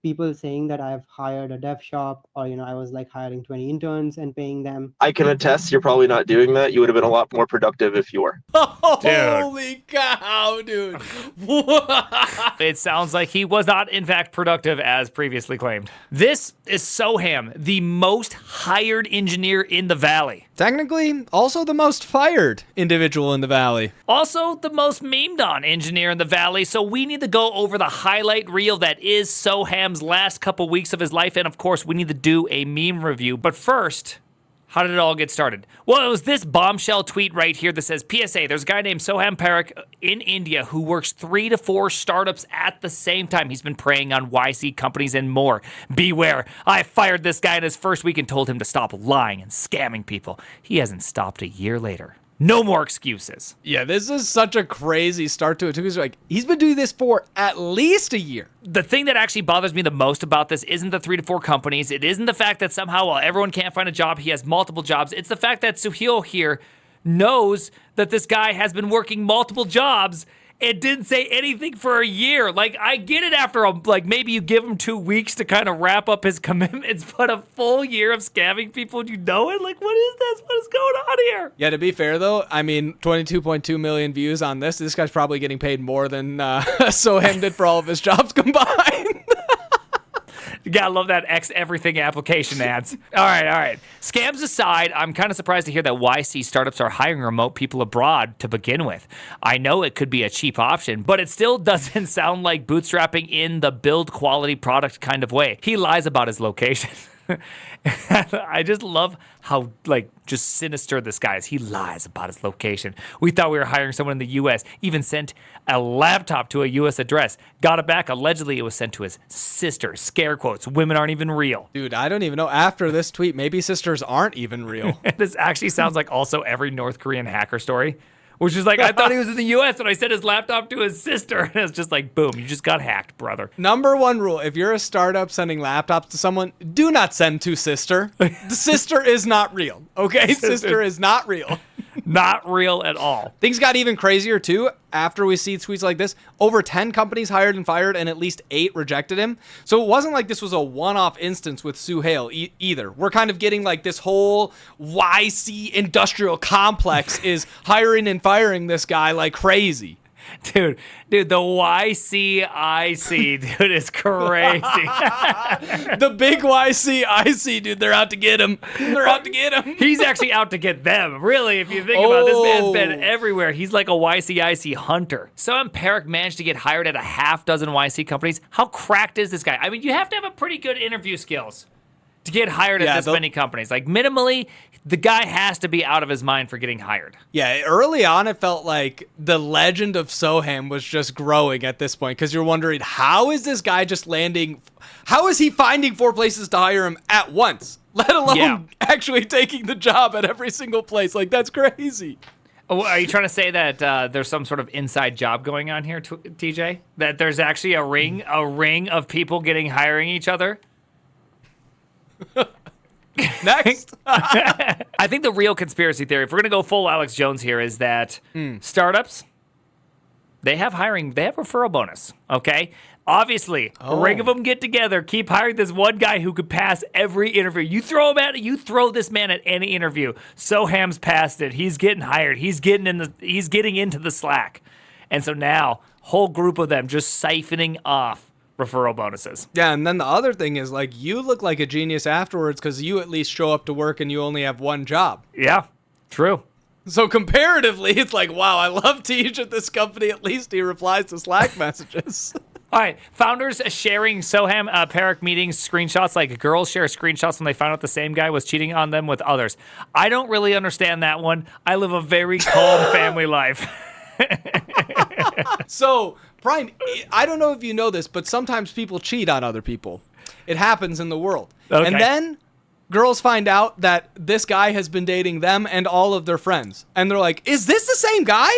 people saying that I've hired a dev shop, or I was like hiring 20 interns and paying them. I can attest you're probably not doing that. You would have been a lot more productive if you were. Dude. Holy cow, dude. It sounds like he was not, in fact, productive as previously claimed. This is Soham, the most hired engineer in the Valley. Technically, also the most fired individual in the Valley. Also, the most memed on engineer in the Valley, so we need to go over the highlight reel that is Soham's last couple weeks of his life, and of course, we need to do a meme review. But first, how did it all get started? Well, it was this bombshell tweet right here that says, PSA, there's a guy named Soham Parekh in India who works 3 to 4 startups at the same time. He's been preying on YC companies and more. Beware, I fired this guy in his first week and told him to stop lying and scamming people. He hasn't stopped a year later. No more excuses. Yeah, this is such a crazy start to it, too. He's like, he's been doing this for at least a year. The thing that actually bothers me the most about this isn't the 3 to 4 companies. It isn't the fact that somehow, while everyone can't find a job, he has multiple jobs. It's the fact that Suhail here knows that this guy has been working multiple jobs and didn't say anything for a year. Like, I get it after, maybe you give him 2 weeks to kind of wrap up his commitments, but a full year of scamming people, and you know it? Like, what is this? What is going on here? Yeah, to be fair, though, I mean, 22.2 million views on this. This guy's probably getting paid more than Soham did for all of his jobs combined. You gotta love that X everything application ads. All right. Scams aside, I'm kind of surprised to hear that YC startups are hiring remote people abroad to begin with. I know it could be a cheap option, but it still doesn't sound like bootstrapping in the build quality product kind of way. He lies about his location. I just love how, just sinister this guy is. He lies about his location. We thought we were hiring someone in the U.S., even sent a laptop to a U.S. address. Got it back. Allegedly, it was sent to his sister. Scare quotes. Women aren't even real. Dude, I don't even know. After this tweet, maybe sisters aren't even real. This actually sounds like also every North Korean hacker story. Which is like, I thought he was in the U.S. and I sent his laptop to his sister. And it's just like, boom, you just got hacked, brother. Number 1 rule, if you're a startup sending laptops to someone, do not send to sister. The sister is not real, okay? Sister is not real. Not real at all. Things got even crazier, too, after we see tweets like this. Over 10 companies hired and fired, and at least 8 rejected him. So it wasn't like this was a one-off instance with Suhail either. We're kind of getting like this whole YC industrial complex is hiring and firing this guy like crazy. Dude, the YCIC, dude, is crazy. The big YCIC, dude, they're out to get him. They're out to get him. He's actually out to get them. Really, if you think about it, this man's been everywhere. He's like a YCIC hunter. Soham Parekh managed to get hired at a half dozen YC companies. How cracked is this guy? I mean, you have to have a pretty good interview skills to get hired at this many companies. Like, minimally, the guy has to be out of his mind for getting hired. Yeah, early on, it felt like the legend of Soham was just growing at this point, because you're wondering, how is this guy just landing? How is he finding 4 places to hire him at once, let alone actually taking the job at every single place? Like, that's crazy. Oh, are you trying to say that there's some sort of inside job going on here, TJ? That there's actually a ring of people hiring each other? Next. I think the real conspiracy theory, if we're going to go full Alex Jones here, is that startups, they have referral bonus, okay? Obviously, a ring of them get together, keep hiring this one guy who could pass every interview. You throw this man at any interview. Soham's passed it. He's getting hired. He's getting into the Slack. And so now, whole group of them just siphoning off referral bonuses. Yeah, and then the other thing is, like, you look like a genius afterwards because you at least show up to work and you only have one job. Yeah, true. So comparatively, it's like, wow, I love Tej at this company. At least he replies to Slack messages. All right, founders sharing Soham Parekh meetings screenshots, like girls share screenshots when they found out the same guy was cheating on them with others. I don't really understand that one. I live a very calm family life. So, Brian, I don't know if you know this, but sometimes people cheat on other people. It happens in the world. Okay. And then girls find out that this guy has been dating them and all of their friends. And they're like, is this the same guy?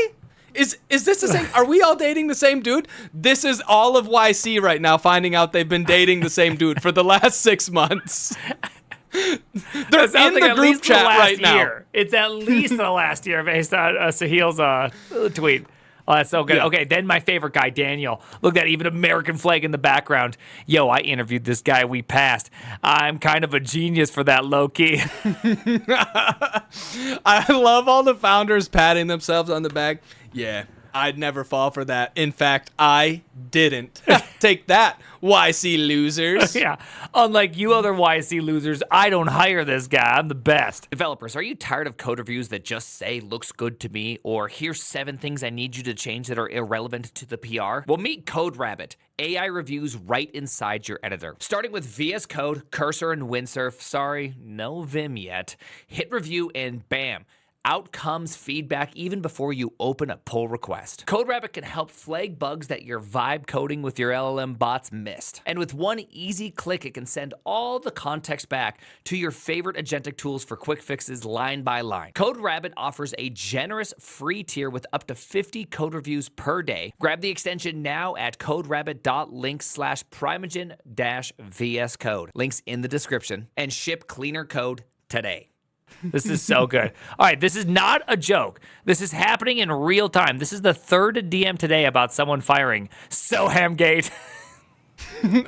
Is this the same? Are we all dating the same dude? This is all of YC right now finding out they've been dating the same dude for the last 6 months. They're in the group chat right now. It's at least the last year based on Sahil's tweet. Oh, that's so good. Yeah. Okay, then my favorite guy, Daniel. Look at that, even American flag in the background. Yo, I interviewed this guy. We passed. I'm kind of a genius for that, low key. I love all the founders patting themselves on the back. Yeah, I'd never fall for that. In fact, I didn't. Take that, YC losers. Yeah. Unlike you other YC losers, I don't hire this guy. I'm the best. Developers, are you tired of code reviews that just say looks good to me, or here's 7 things I need you to change that are irrelevant to the PR? Well, meet CodeRabbit. AI reviews right inside your editor. Starting with VS Code, Cursor, and Windsurf. Sorry, no Vim yet. Hit review and bam. Out comes feedback even before you open a pull request. CodeRabbit can help flag bugs that your vibe coding with your LLM bots missed. And with one easy click, it can send all the context back to your favorite agentic tools for quick fixes line by line. CodeRabbit offers a generous free tier with up to 50 code reviews per day. Grab the extension now at coderabbit.link/Primeagen-VS Code. Links in the description. And ship cleaner code today. This is so good. All right, this is not a joke. This is happening in real time. This is the 3rd DM today about someone firing Soham Gate.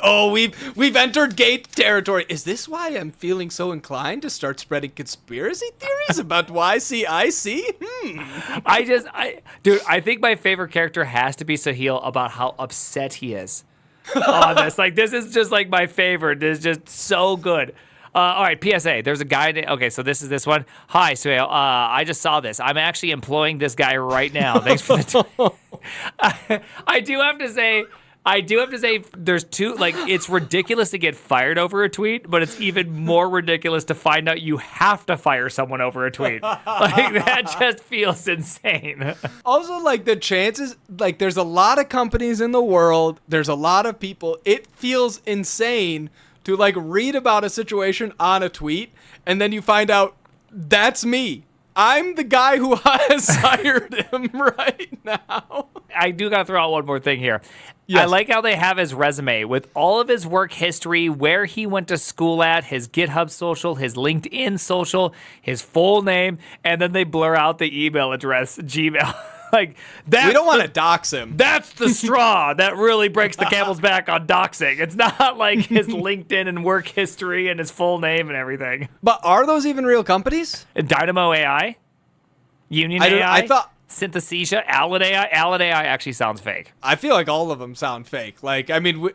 Oh, we've entered gate territory. Is this why I'm feeling so inclined to start spreading conspiracy theories about YCIC? Dude, I think my favorite character has to be Sahil about how upset he is on this. Like, this is just like my favorite. This is just so good. All right, PSA. There's a guy. Okay, so this is this one. Hi, Sahil. I just saw this. I'm actually employing this guy right now. Thanks for the. I do have to say, there's two. Like, it's ridiculous to get fired over a tweet, but it's even more ridiculous to find out you have to fire someone over a tweet. Like, that just feels insane. Also, like, the chances, like, there's a lot of companies in the world. There's a lot of people. It feels insane to, like, read about a situation on a tweet, and then you find out that's me. I'm the guy who has hired him right now. I do got to throw out one more thing here. Yes. I like how they have his resume with all of his work history, where he went to school at, his GitHub social, his LinkedIn social, his full name, and then they blur out the email address, Gmail. Like, that. We don't want to dox him. That's the straw that really breaks the camel's back on doxing. It's not like his LinkedIn and work history and his full name and everything. But are those even real companies? Dynamo AI, Union AI, I thought Synthesia, Alid AI. Alid AI actually sounds fake. I feel like all of them sound fake. Like, I mean,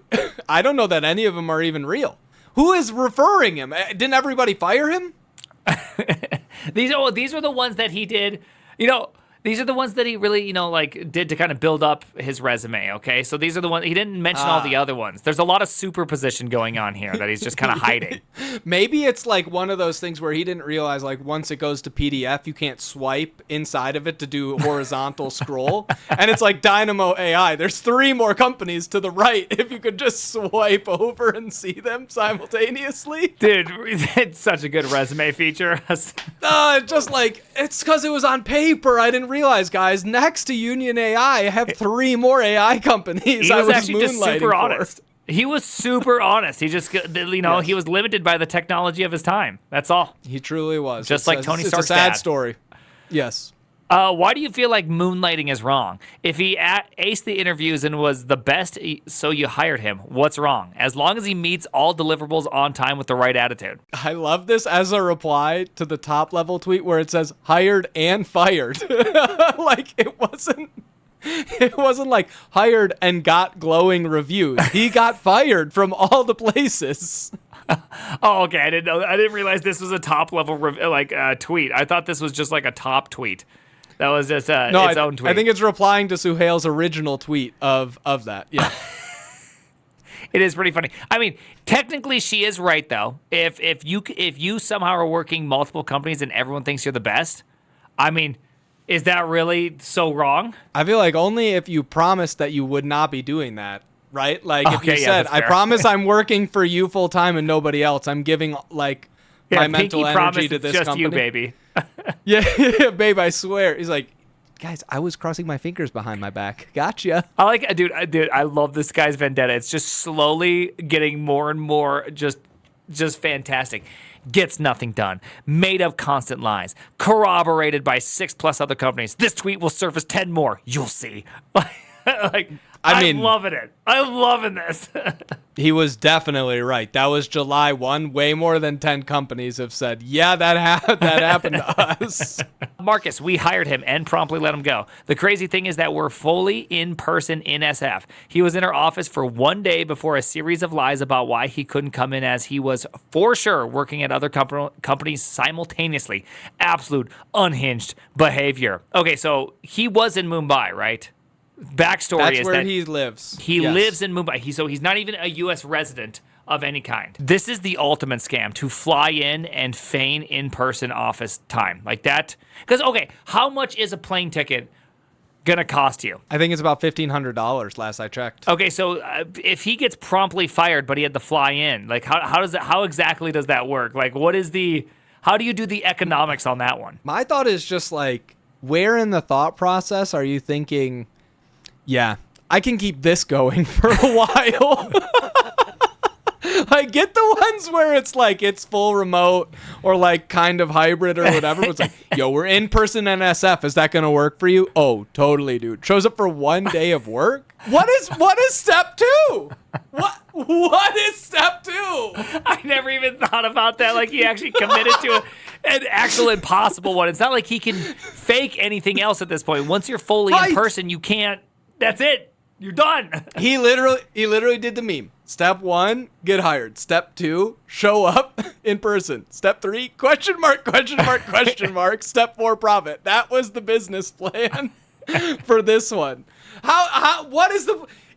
I don't know that any of them are even real. Who is referring him? Didn't everybody fire him? These are the ones that he did. These are the ones that he really, like, did to kind of build up his resume, okay? So these are the ones, he didn't mention all the other ones. There's a lot of superposition going on here that he's just kind of hiding. Maybe it's like one of those things where he didn't realize, like, once it goes to PDF, you can't swipe inside of it to do horizontal scroll. And it's like Dynamo AI. There's 3 more companies to the right if you could just swipe over and see them simultaneously. Dude, it's such a good resume feature. Just like, it's because it was on paper. I didn't realize, guys, next to Union AI, I have 3 more AI companies. He was I was actually just super moonlighting for. honest. He was super honest. He just, Yes. he was limited by the technology of his time. That's all. He truly was. Just like Tony It's Stark's a sad dad. story. Yes. Why do you feel like moonlighting is wrong? If he aced the interviews and was the best, so you hired him, what's wrong? As long as he meets all deliverables on time with the right attitude. I love this as a reply to the top level tweet where it says hired and fired. Like, it wasn't like hired and got glowing reviews. He got fired from all the places. Oh, okay. I didn't know. I didn't realize this was a top level tweet. I thought this was just like a top tweet. That was just its own tweet. I think it's replying to Suhail's original tweet of that. Yeah. It is pretty funny. I mean, technically, she is right though. If you somehow are working multiple companies and everyone thinks you're the best, I mean, is that really so wrong? I feel like only if you promised that you would not be doing that, right? Like, if you Okay, yeah, said, that's I fair. promise I'm working for you full time and nobody else. I'm giving, like, my mental Pinky energy promise to it's this just company. you, baby. Yeah, babe, I swear. He's like, guys, I was crossing my fingers behind my back. Gotcha. I like, dude, I love this guy's vendetta. It's just slowly getting more and more just just fantastic. Gets nothing done. Made up constant lies. Corroborated by 6+ other companies. This tweet will surface 10 more. You'll see. Like, I mean, I'm loving it. I'm loving this. He was definitely right. That was July 1. Way more than 10 companies have said, yeah, that happened to us. Marcus, we hired him and promptly let him go. The crazy thing is that we're fully in person in SF. He was in our office for 1 day before a series of lies about why he couldn't come in, as he was for sure working at other companies simultaneously. Absolute unhinged behavior. Okay, so he was in Mumbai, right? Backstory That's is where that he lives. he Yes. lives in Mumbai. So he's not even a U.S. resident of any kind. This is the ultimate scam, to fly in and feign in-person office time like that. Because, okay, how much is a plane ticket going to cost you? I think it's about $1,500 last I checked. Okay, so if he gets promptly fired, but he had to fly in, like how exactly does that work? Like, how do you do the economics on that one? My thought is just like, where in the thought process are you thinking, yeah, I can keep this going for a while? Like, get the ones where it's like it's full remote or like kind of hybrid or whatever. It's like, yo, we're in person NSF. Is that gonna work for you? Oh, totally, dude. Shows up for 1 day of work. What is step 2? What is step 2? I never even thought about that. Like, he actually committed to an actual impossible one. It's not like he can fake anything else at this point. Once you're fully in person, you can't. That's it. You're done. He literally did the meme. Step 1, get hired. Step 2, show up in person. Step 3, question mark, question mark, question mark. Step 4, profit. That was the business plan for this one. What is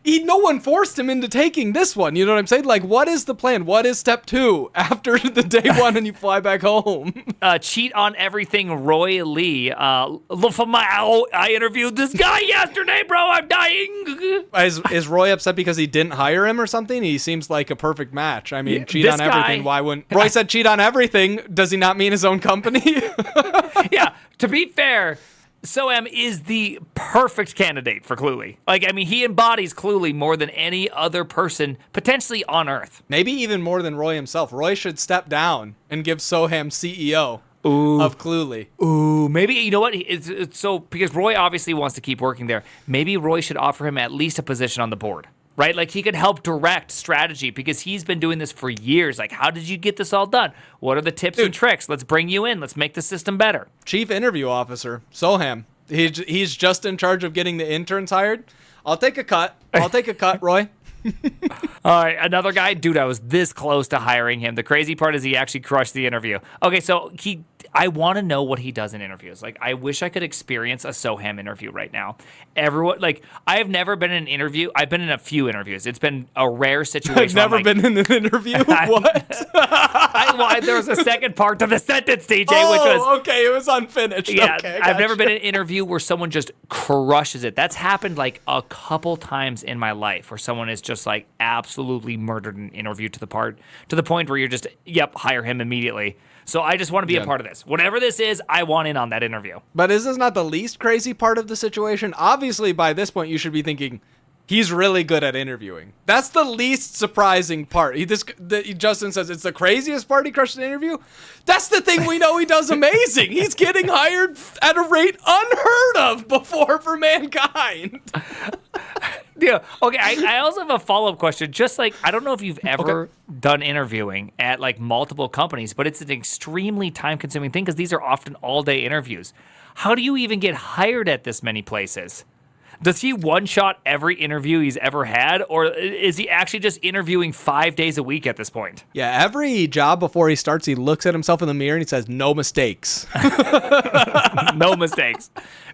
no one forced him into taking this one. You know what I'm saying? Like, what is the plan? What is step 2 after the day 1 and you fly back home? Cheat on everything, Roy Lee. Look for I interviewed this guy yesterday, bro. I'm dying. Is Roy upset because he didn't hire him or something? He seems like a perfect match. I mean, cheat on everything. Why wouldn't Roy said cheat on everything? Does he not mean his own company? Yeah, to be fair, Soham is the perfect candidate for Cluely. Like, I mean, he embodies Cluely more than any other person potentially on Earth. Maybe even more than Roy himself. Roy should step down and give Soham CEO of Cluely. Ooh, maybe, you know what? It's so, because Roy obviously wants to keep working there, maybe Roy should offer him at least a position on the board. Right? Like, he could help direct strategy because he's been doing this for years. Like, how did you get this all done? What are the tips and tricks? Let's bring you in. Let's make the system better. Chief Interview Officer, Soham. He's just in charge of getting the interns hired. I'll take a cut, Roy. All right, another guy. Dude, I was this close to hiring him. The crazy part is he actually crushed the interview. Okay, so I want to know what he does in interviews. Like, I wish I could experience a Soham interview right now. Everyone, like, I have never been in an interview. I've been in a few interviews. It's been a rare situation. I've never been in an interview? What? There was a second part to the sentence, DJ, which was... okay, it was unfinished. Yeah, okay, I've never been in an interview where someone just crushes it. That's happened, like, a couple times in my life where someone is just, like, absolutely murdered an interview to the point where you're just, hire him immediately. So I just want to be a part of this. Whatever this is, I want in on that interview. But is this not the least crazy part of the situation? Obviously, by this point, you should be thinking, he's really good at interviewing. That's the least surprising part. Justin says it's the craziest part, he crushed an interview. That's the thing we know he does amazing. He's getting hired at a rate unheard of before for mankind. Yeah. Okay. I also have a follow-up question. Just like, I don't know if you've ever done interviewing at like multiple companies, but it's an extremely time-consuming thing because these are often all-day interviews. How do you even get hired at this many places? Does he one-shot every interview he's ever had, or is he actually just interviewing 5 days a week at this point? Yeah, every job before he starts, he looks at himself in the mirror and he says, no mistakes. No mistakes.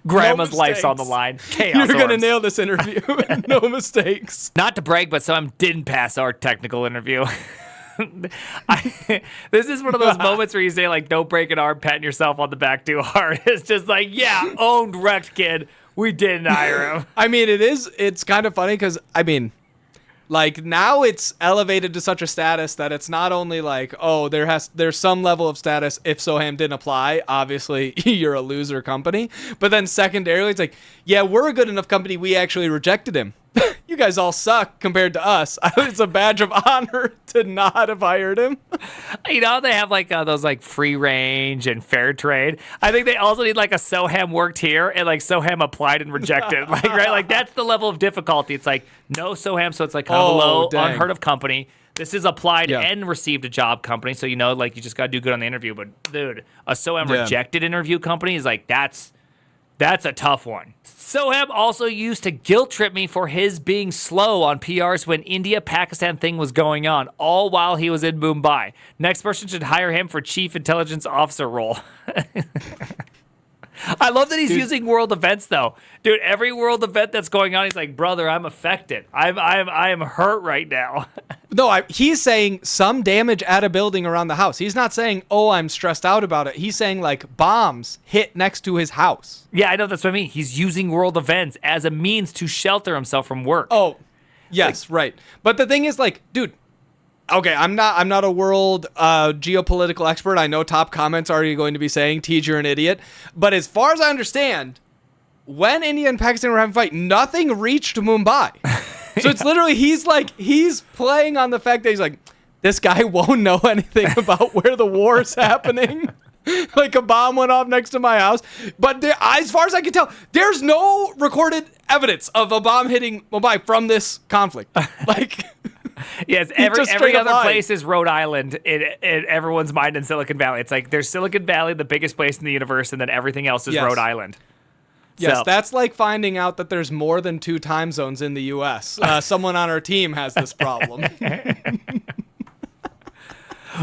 Grandma's life's on the line. Chaos. You're going to nail this interview. No mistakes. Not to brag, but Soham didn't pass our technical interview. This is one of those moments where you say, like, don't break an arm patting yourself on the back too hard. It's just like, yeah, owned, wrecked kid. We didn't hire him. I mean, it's kind of funny because, I mean, like, now it's elevated to such a status that it's not only like, oh, there's some level of status if Soham didn't apply. Obviously, you're a loser company. But then secondarily, it's like, yeah, we're a good enough company, we actually rejected him. You you guys all suck compared to us. It's a badge of honor to not have hired him. You know, they have like those like free range and fair trade. I think they also need like a Soham worked here and like Soham applied and rejected. Like, right? Like that's the level of difficulty. It's like no Soham, so it's like kind of a low, dang. unheard of company. This is applied Yeah. and received a job company, so you know, like you just gotta do good on the interview. But dude, a Soham rejected interview company is like that's a tough one. Soham also used to guilt trip me for his being slow on PRs when India-Pakistan thing was going on, all while he was in Mumbai. Next person should hire him for chief intelligence officer role. I love that he's using world events though. Dude, every world event that's going on, he's like, brother, I'm affected. I am hurt right now. No, he's saying some damage at a building around the house. He's not saying, oh, I'm stressed out about it. He's saying like bombs hit next to his house. Yeah, I know, that's what I mean. He's using world events as a means to shelter himself from work. Oh, yes, right. But the thing is like, dude, okay, I'm not a world geopolitical expert. I know top comments are going to be saying, Tej, you're an idiot. But as far as I understand, when India and Pakistan were having a fight, nothing reached Mumbai. So it's literally, he's playing on the fact that he's like, this guy won't know anything about where the war's happening. Like a bomb went off next to my house. But as far as I can tell, there's no recorded evidence of a bomb hitting Mumbai from this conflict. Like... Yes, every other place is Rhode Island in everyone's mind in Silicon Valley. It's like there's Silicon Valley, the biggest place in the universe, and then everything else is Rhode Island. Yes, So- that's like finding out that there's more than 2 time zones in the U.S. Someone on our team has this problem.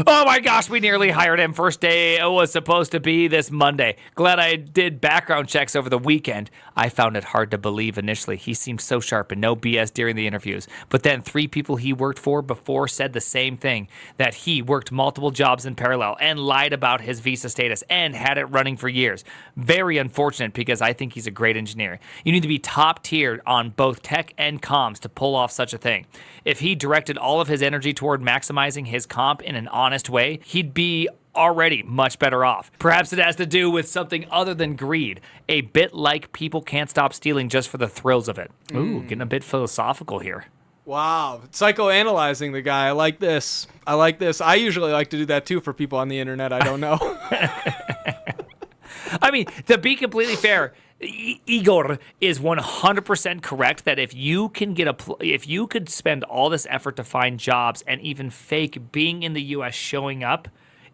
Oh my gosh, we nearly hired him. First day was supposed to be this Monday. Glad I did background checks over the weekend. I found it hard to believe initially. He seemed so sharp and no BS during the interviews. But then 3 people he worked for before said the same thing, that he worked multiple jobs in parallel and lied about his visa status and had it running for years. Very unfortunate because I think he's a great engineer. You need to be top tier on both tech and comms to pull off such a thing. If he directed all of his energy toward maximizing his comp in an honest way, he'd be already much better off. Perhaps it has to do with something other than greed, a bit like people can't stop stealing just for the thrills of it. Ooh, getting a bit philosophical here. Wow, psychoanalyzing the guy. I like this. I usually like to do that too for people on the internet I don't know. I mean, to be completely fair, Igor is 100% correct that if you can if you could spend all this effort to find jobs and even fake being in the U.S. showing up,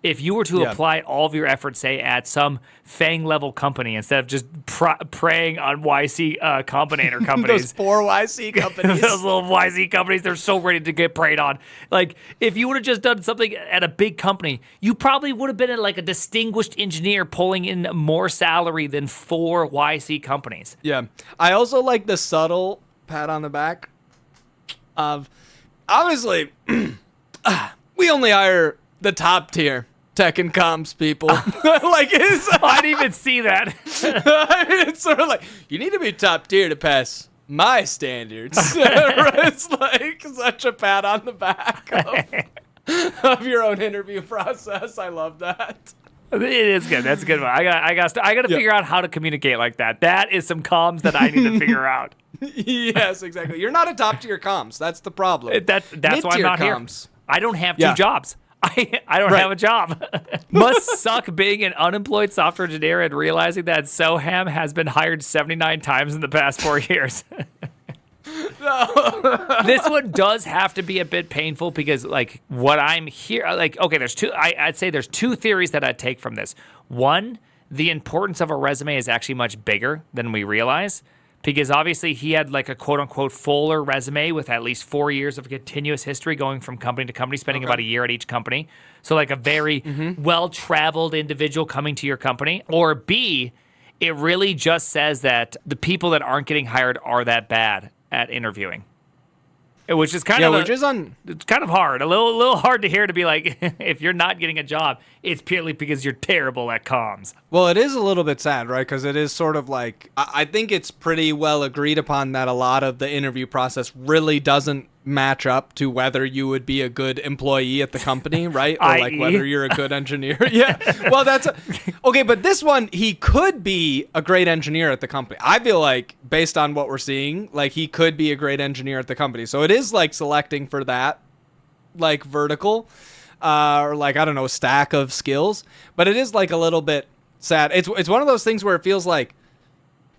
if you were to apply all of your effort, say, at some FANG level company instead of just preying on YC Combinator companies. Those 4 YC companies. Those little YC companies, they're so ready to get preyed on. Like, if you would have just done something at a big company, you probably would have been like a distinguished engineer pulling in more salary than 4 YC companies. Yeah. I also like the subtle pat on the back of, obviously, we only hire the top tier tech and comms people. Like I didn't even see that. I mean, it's sort of like, you need to be top tier to pass my standards. It's like such a pat on the back of your own interview process. I love that. It is good. That's a good one. I got to figure out how to communicate like that. That is some comms that I need to figure out. Yes, exactly. You're not a top tier comms. That's the problem. That's why I'm not comms. here. I don't have 2 jobs. I don't have a job. Must suck being an unemployed software engineer and realizing that Soham has been hired 79 times in the past 4 years. This one does have to be a bit painful because, like, what I'm here, like, okay, there's 2. I'd say there's 2 theories that I'd take from this. One, the importance of a resume is actually much bigger than we realize. Because obviously he had like a quote-unquote fuller resume with at least 4 years of continuous history going from company to company, spending about a year at each company. So like a very well-traveled individual coming to your company. Or B, it really just says that the people that aren't getting hired are that bad at interviewing. Which is kind of it's kind of hard, a little hard to hear, to be like, if you're not getting a job, it's purely because you're terrible at comms. Well, it is a little bit sad, right? Because it is sort of like, I think it's pretty well agreed upon that a lot of the interview process really doesn't match up to whether you would be a good employee at the company, right? Or like whether you're a good engineer. Yeah. Well, okay, but this one, he could be a great engineer at the company. I feel like based on what we're seeing, like he could be a great engineer at the company. So it is like selecting for that like vertical or like, I don't know, stack of skills, but it is like a little bit sad. It's one of those things where it feels like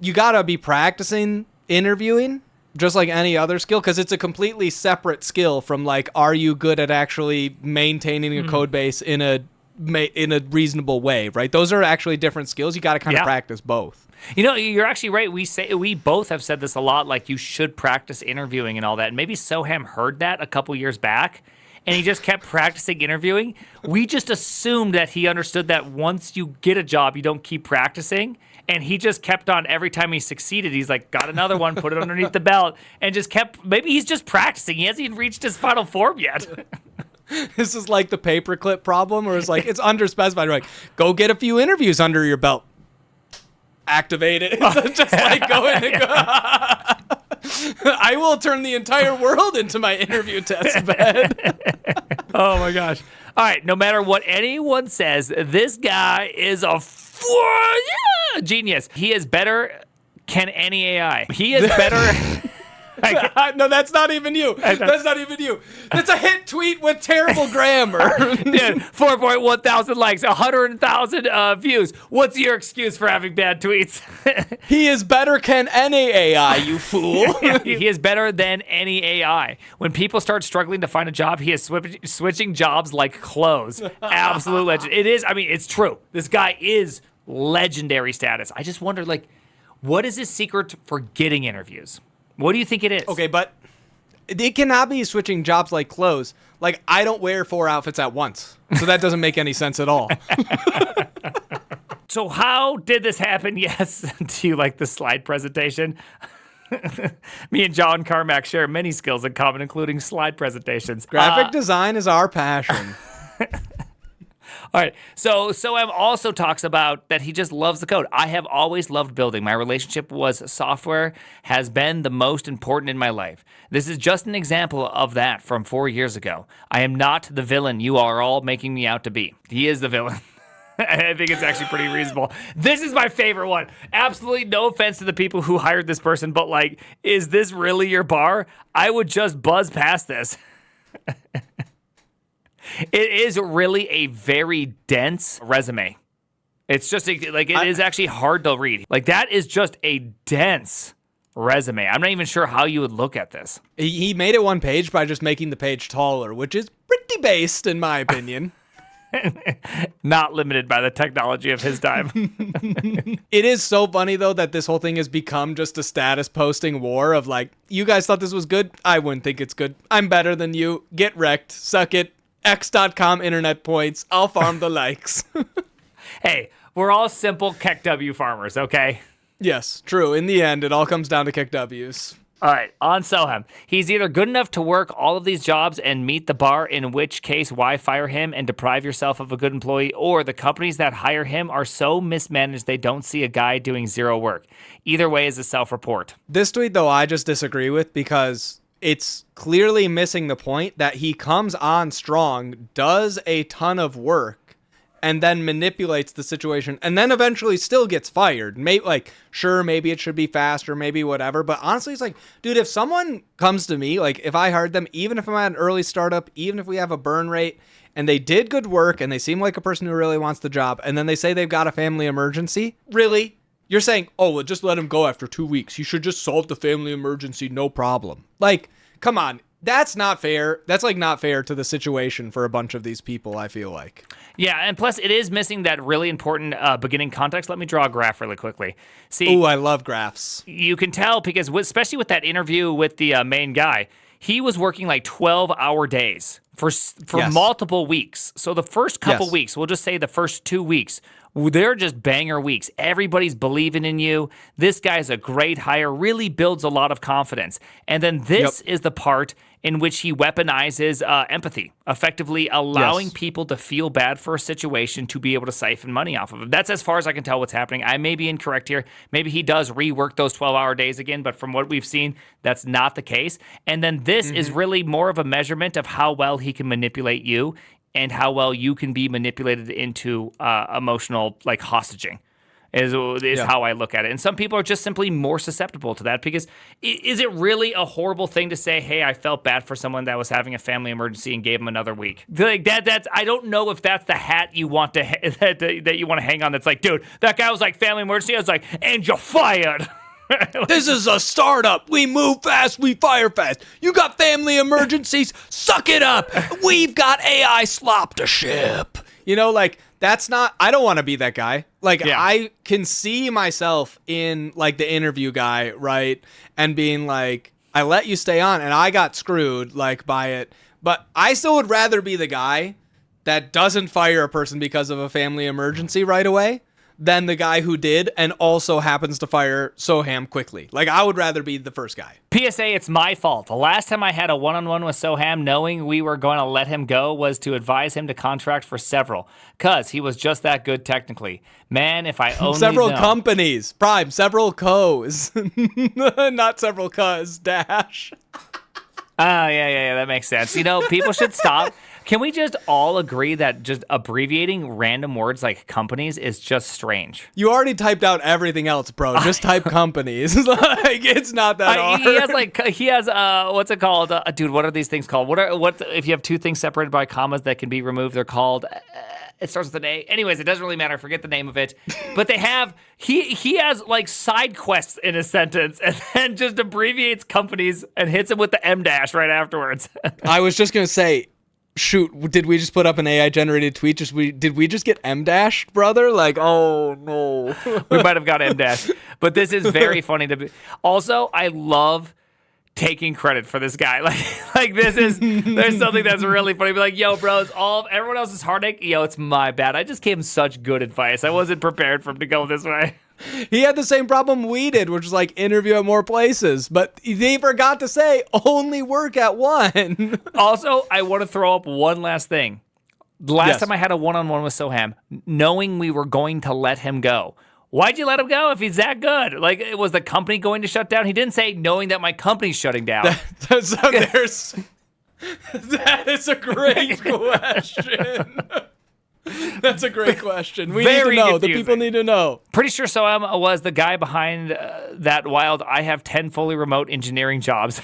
you got to be practicing interviewing just like any other skill, because it's a completely separate skill from like, are you good at actually maintaining a code base in a reasonable way, right? Those are actually different skills. You got to kind of practice both. You know, you're actually right. We both have said this a lot, like you should practice interviewing and all that. And maybe Soham heard that a couple years back, and he just kept practicing interviewing. We just assumed that he understood that once you get a job, you don't keep practicing. And he just kept on every time he succeeded. He's like, got another one, put it underneath the belt, and just kept. Maybe he's just practicing. He hasn't even reached his final form yet. This is like the paperclip problem, or it's like it's underspecified. Like, go get a few interviews under your belt. Activate it. It's just like going and go. I will turn the entire world into my interview test bed. Oh my gosh. All right, no matter what anyone says, this guy is a genius. He is better can any AI. He is better. No, that's not even you. That's not even you. That's a hit tweet with terrible grammar. Dude, 4.1 thousand likes, 100,000 views. What's your excuse for having bad tweets? He is better can any AI, you fool. He is better than any AI. When people start struggling to find a job, he is switching jobs like clothes. Absolute legend. It is, I mean, it's true. This guy is legendary status. I just wonder, like, what is his secret for getting interviews? What do you think it is? Okay, but it cannot be switching jobs like clothes. Like, I don't wear 4 outfits at once, so that doesn't make any sense at all. So how did this happen? Yes. Do you like the slide presentation? Me and John Carmack share many skills in common, including slide presentations. Graphic design is our passion. All right. So Soham also talks about that he just loves the code. I have always loved building. My relationship was software has been the most important in my life. This is just an example of that from 4 years ago. I am not the villain you are all making me out to be. He is the villain. I think it's actually pretty reasonable. This is my favorite one. Absolutely no offense to the people who hired this person, but like, is this really your bar? I would just buzz past this. It is really a very dense resume. It's just like it is actually hard to read. Like that is just a dense resume. I'm not even sure how you would look at this. He made it one page by just making the page taller, which is pretty based in my opinion. Not limited by the technology of his time. It is so funny though that this whole thing has become just a status posting war of like, you guys thought this was good? I wouldn't think it's good. I'm better than you. Get wrecked. Suck it. X.com internet points. I'll farm the likes. Hey, we're all simple KEKW farmers, okay? Yes, true. In the end, it all comes down to KEKWs. All right, on Soham. He's either good enough to work all of these jobs and meet the bar, in which case, why fire him and deprive yourself of a good employee, or the companies that hire him are so mismanaged they don't see a guy doing zero work. Either way is a self-report. This tweet, though, I just disagree with because it's clearly missing the point that he comes on strong, does a ton of work, and then manipulates the situation, and then eventually still gets fired. Maybe, like, sure, maybe it should be faster, maybe whatever, but honestly, it's like, dude, if someone comes to me, like, if I hired them, even if I'm at an early startup, even if we have a burn rate, and they did good work, and they seem like a person who really wants the job, and then they say they've got a family emergency, really? You're saying, oh, well, just let him go after 2 weeks. He should just solve the family emergency, no problem. Like, come on. That's not fair. That's like not fair to the situation for a bunch of these people, I feel like. Yeah, and plus it is missing that really important beginning context. Let me draw a graph really quickly. See, ooh, I love graphs. You can tell because especially with that interview with the main guy, he was working like 12-hour days for Yes. multiple weeks. So the first couple Yes. weeks, we'll just say the first 2 weeks, they're just banger weeks. Everybody's believing in you. This guy's a great hire, really builds a lot of confidence. And then this is the part in which he weaponizes empathy, effectively allowing people to feel bad for a situation to be able to siphon money off of him. That's as far as I can tell what's happening. I may be incorrect here. Maybe he does rework those 12-hour days again, but from what we've seen, that's not the case. And then this is really more of a measurement of how well he can manipulate you and how well you can be manipulated into emotional like hostaging. Is how I look at it. And some people are just simply more susceptible to that because is it really a horrible thing to say, hey, I felt bad for someone that was having a family emergency and gave him another week? Like that's I don't know if that's the hat you want to that you want to hang on. That's like, dude, that guy was like family emergency. I was like, and you're fired. This is a startup. We move fast, we fire fast. You got family emergencies? Suck it up. We've got AI slop to ship. You know, like, that's not, I don't want to be that guy. Like, I can see myself in, like, the interview guy, right? And being like, I let you stay on, and I got screwed, like, by it. But I still would rather be the guy that doesn't fire a person because of a family emergency right away than the guy who did and also happens to fire Soham quickly. Like, I would rather be the first guy. PSA, it's my fault. The last time I had a one-on-one with Soham knowing we were going to let him go was to advise him to contract for several, because he was just that good technically. Man, if I only several know. Companies. Prime, several co's. Not several cuz, dash. Oh, yeah, that makes sense. You know, people should stop. Can we just all agree that just abbreviating random words like companies is just strange? You already typed out everything else, bro. Just type companies. Like, it's not that hard. He has what's it called? Dude, what are these things called? What if you have two things separated by commas that can be removed? They're called it starts with an A. Anyways, it doesn't really matter. I forget the name of it. But they have he has like side quests in a sentence and then just abbreviates companies and hits them with the M dash right afterwards. I was just gonna say, shoot, did we just put up an AI generated tweet? Did we just get M dashed, brother? Like, oh no. We might have got M dash. But this is very funny to be. Also, I love taking credit for this guy. Like there's something that's really funny. Be like, yo, bro, it's all everyone else's heartache. Yo, it's my bad. I just gave him such good advice. I wasn't prepared for him to go this way. He had the same problem we did, which was like interview at more places, but they forgot to say only work at one. Also, I want to throw up one last thing. The last time I had a one-on-one with Soham, knowing we were going to let him go. Why'd you let him go if he's that good? Like, was the company going to shut down? He didn't say knowing that my company's shutting down. That is a great question. That's a great question. We need to know. The people need to know. Pretty sure Soham was the guy behind that wild, I have 10 fully remote engineering jobs.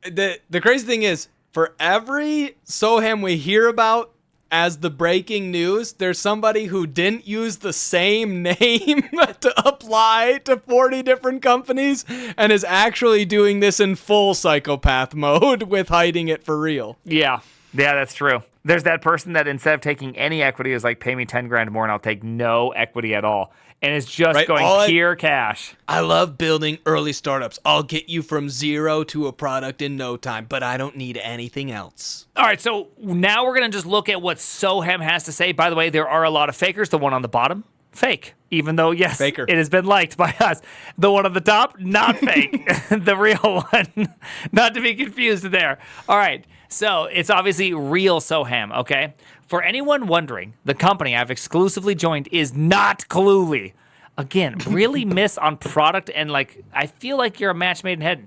The crazy thing is, for every Soham we hear about as the breaking news, there's somebody who didn't use the same name to apply to 40 different companies and is actually doing this in full psychopath mode with hiding it for real. Yeah, that's true. There's that person that instead of taking any equity is like, pay me 10 grand more and I'll take no equity at all. And it's just going pure cash. I love building early startups. I'll get you from zero to a product in no time, but I don't need anything else. All right, so now we're going to just look at what Soham has to say. By the way, there are a lot of fakers. The one on the bottom, fake. Even though, yes, Faker. It has been liked by us. The one on the top, not fake. The real one. Not to be confused there. All right, so it's obviously real Soham, okay? For anyone wondering, the company I've exclusively joined is not Cluely. Again, really miss on product and like, I feel like you're a match made in heaven.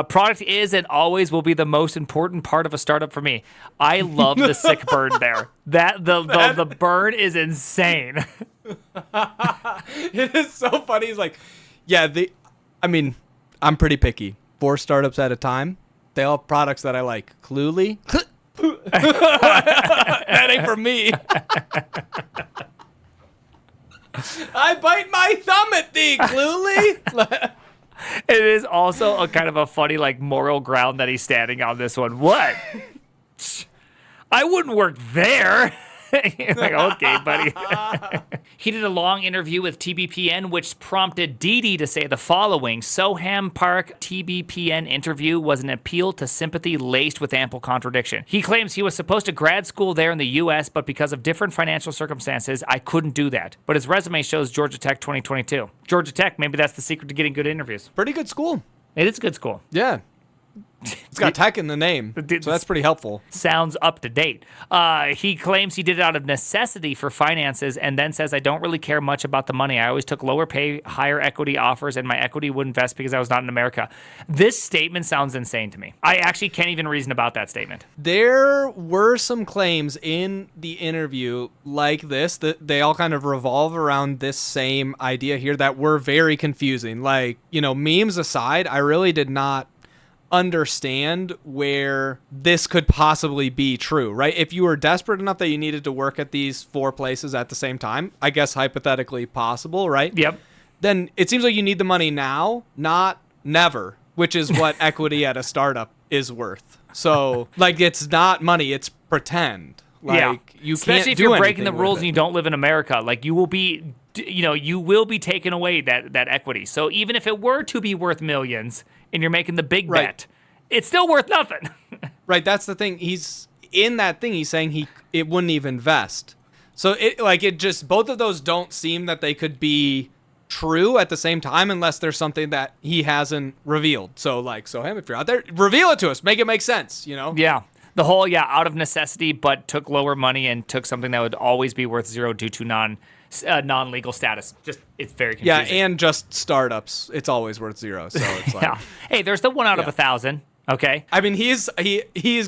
Product is and always will be the most important part of a startup for me. I love the sick burn there. The burn is insane. It is so funny. He's like, yeah, I'm pretty picky. 4 startups at a time. They all have products that I like. Cluely. That ain't for me. I bite my thumb at thee, Cluely. It is also a kind of a funny, like, moral ground that he's standing on this one. What? I wouldn't work there. Like, okay, buddy. He did a long interview with TBPN, which prompted Didi to say the following. Soham Park TBPN interview was an appeal to sympathy laced with ample contradiction. He claims he was supposed to grad school there in the U.S., but because of different financial circumstances, I couldn't do that. But his resume shows Georgia Tech 2022. Georgia Tech, maybe that's the secret to getting good interviews. Pretty good school. It is a good school. Yeah. It's got tech in the name, so that's pretty helpful. Sounds up to date. He claims he did it out of necessity for finances and then says, I don't really care much about the money. I always took lower pay, higher equity offers, and my equity wouldn't vest because I was not in America. This statement sounds insane to me. I actually can't even reason about that statement. There were some claims in the interview like this that they all kind of revolve around this same idea here that were very confusing. Like, memes aside, I really did not understand where this could possibly be true, right? If you were desperate enough that you needed to work at these 4 places at the same time, I guess hypothetically possible, right? Yep. Then it seems like you need the money now, not never, which is what equity at a startup is worth. So, like, it's not money, it's pretend. Like, you especially can't if do you're breaking the anything rules with and it. you don't live in America. Like, you will be taken away that equity. So even if it were to be worth millions and you're making the big Right. bet, it's still worth nothing. Right, that's the thing. He's saying it wouldn't even vest. So it just, both of those don't seem that they could be true at the same time unless there's something that he hasn't revealed. So Soham, if you're out there, reveal it to us. Make it make sense, Yeah. The whole, out of necessity, but took lower money and took something that would always be worth zero due to non-legal status. Just, it's very confusing. Yeah, and just startups. It's always worth zero. So it's like, Yeah. Hey, there's the 1 out of 1,000. Okay. I mean, he's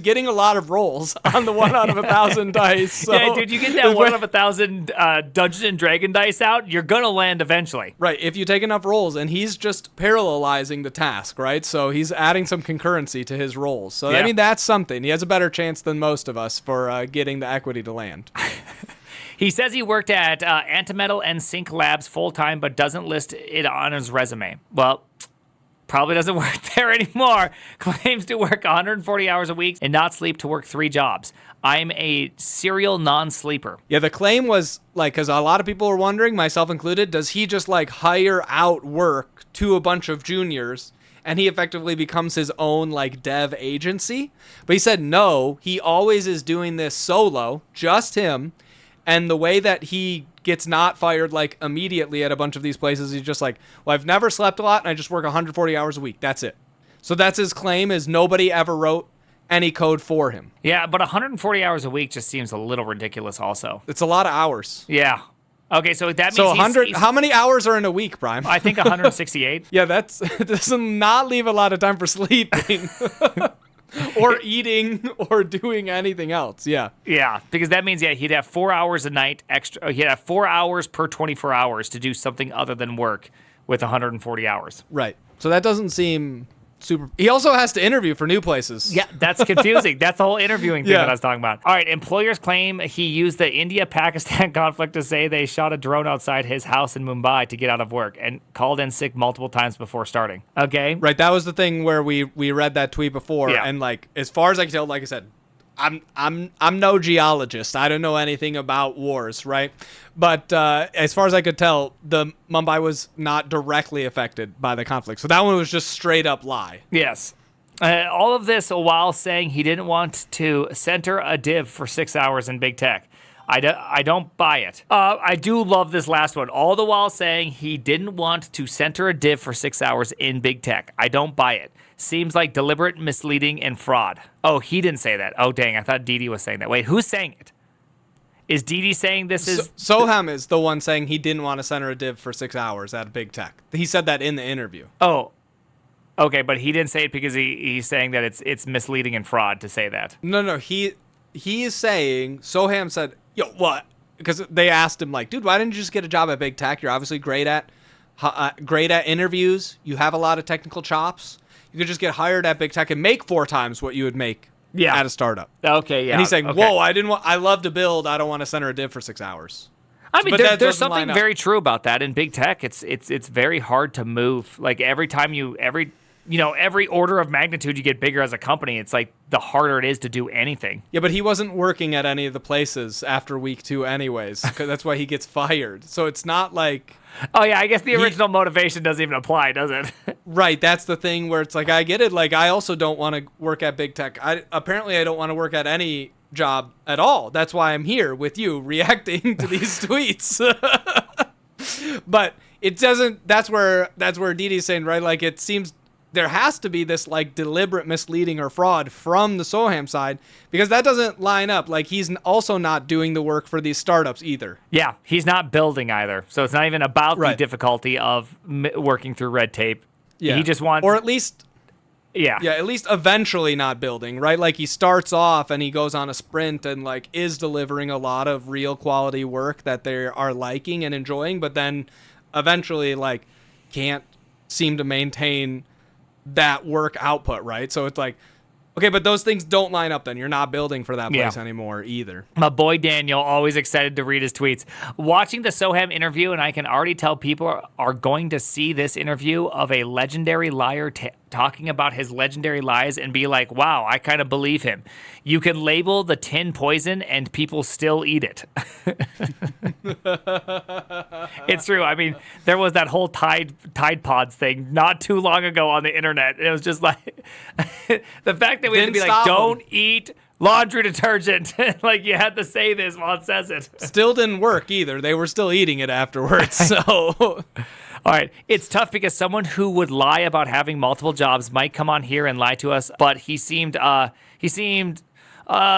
getting a lot of rolls on the 1 out of 1,000 dice. So. Yeah, dude, you get that 1 out of 1,000 Dungeons and Dragon dice out, you're gonna land eventually. Right, if you take enough rolls, and he's just parallelizing the task, right? So he's adding some concurrency to his rolls. So Yeah. I mean, that's something. He has a better chance than most of us for getting the equity to land. He says he worked at Antimetal and Sync Labs full-time, but doesn't list it on his resume. Well, probably doesn't work there anymore. Claims to work 140 hours a week and not sleep to work 3 jobs. I'm a serial non-sleeper. Yeah, the claim was, because a lot of people were wondering, myself included, does he just, hire out work to a bunch of juniors, and he effectively becomes his own, dev agency? But he said no, he always is doing this solo, just him, and the way that he gets not fired immediately at a bunch of these places, he's just I've never slept a lot and I just work 140 hours a week. That's it. So that's his claim, is nobody ever wrote any code for him. Yeah, but 140 hours a week just seems a little ridiculous also. It's a lot of hours. Yeah. Okay, so that means So 100, how many hours are in a week, Prime? I think 168. Yeah, that does not leave a lot of time for sleeping. Or eating or doing anything else. Yeah. Yeah, because that means he'd have 4 hours a night extra. He'd have 4 hours per 24 hours to do something other than work with 140 hours. Right. So that doesn't seem super. He also has to interview for new places. Yeah, that's confusing. That's the whole interviewing thing Yeah. that I was talking about. All right, employers claim he used the India-Pakistan conflict to say they shot a drone outside his house in Mumbai to get out of work and called in sick multiple times before starting. Okay? Right. That was the thing where we read that tweet before, Yeah. and as far as I can tell, like I said, I'm no geologist. I don't know anything about wars, right? But as far as I could tell, the Mumbai was not directly affected by the conflict. So that one was just straight up lie. Yes. All of this while saying he didn't want to center a div for 6 hours in big tech. I don't buy it. I do love this last one. All the while saying he didn't want to center a div for 6 hours in big tech. I don't buy it. Seems like deliberate misleading and fraud. Oh, he didn't say that. Oh, dang. I thought Didi was saying that. Wait, who's saying it? Is Didi saying this is... Soham is the one saying he didn't want to center a div for 6 hours at big tech. He said that in the interview. Oh, okay, but he didn't say it because he's saying that it's misleading and fraud to say that. No. He is saying, Soham said, yo, what? Because they asked him, dude, why didn't you just get a job at big tech? You're obviously great at interviews. You have a lot of technical chops. You could just get hired at big tech and make 4 times what you would make at a startup. Okay, yeah. And he's saying, okay. whoa, I love to build. I don't want to center a div for 6 hours. I mean, But that there's doesn't line something up. very true about that in big tech. It's very hard to move. Every time every order of magnitude you get bigger as a company, it's the harder it is to do anything. Yeah, but he wasn't working at any of the places after week 2 anyways, because that's why he gets fired. So it's not like... Oh yeah, I guess the original motivation doesn't even apply, does it? Right, that's the thing where it's I get it. I also don't want to work at big tech. Apparently I don't want to work at any job at all. That's why I'm here with you reacting to these tweets. But it doesn't. That's where Didi's saying, right? It seems there has to be this like deliberate misleading or fraud from the Soham side, because that doesn't line up. Like, he's also not doing the work for these startups either. Yeah, he's not building either. So it's not even about the Right. difficulty of working through red tape. Yeah. He just wants... Or at least... Yeah. Yeah, at least eventually not building, right? Like, he starts off and he goes on a sprint and like is delivering a lot of real quality work that they are liking and enjoying, but then eventually like can't seem to maintain that work output, right? So it's like, okay, but those things don't line up then. You're not building for that place anymore either. My boy Daniel, always excited to read his tweets. Watching the Soham interview, and I can already tell people are going to see this interview of a legendary liar talking about his legendary lies and be like, wow, I kind of believe him. You can label the tin poison and people still eat it. It's true. I mean, there was that whole Tide Pods thing not too long ago on the internet. It was just like the fact that we had to be like, don't eat laundry detergent. Like, you had to say this while it says it. Still didn't work either. They were still eating it afterwards. So, all right. It's tough because someone who would lie about having multiple jobs might come on here and lie to us, but he seemed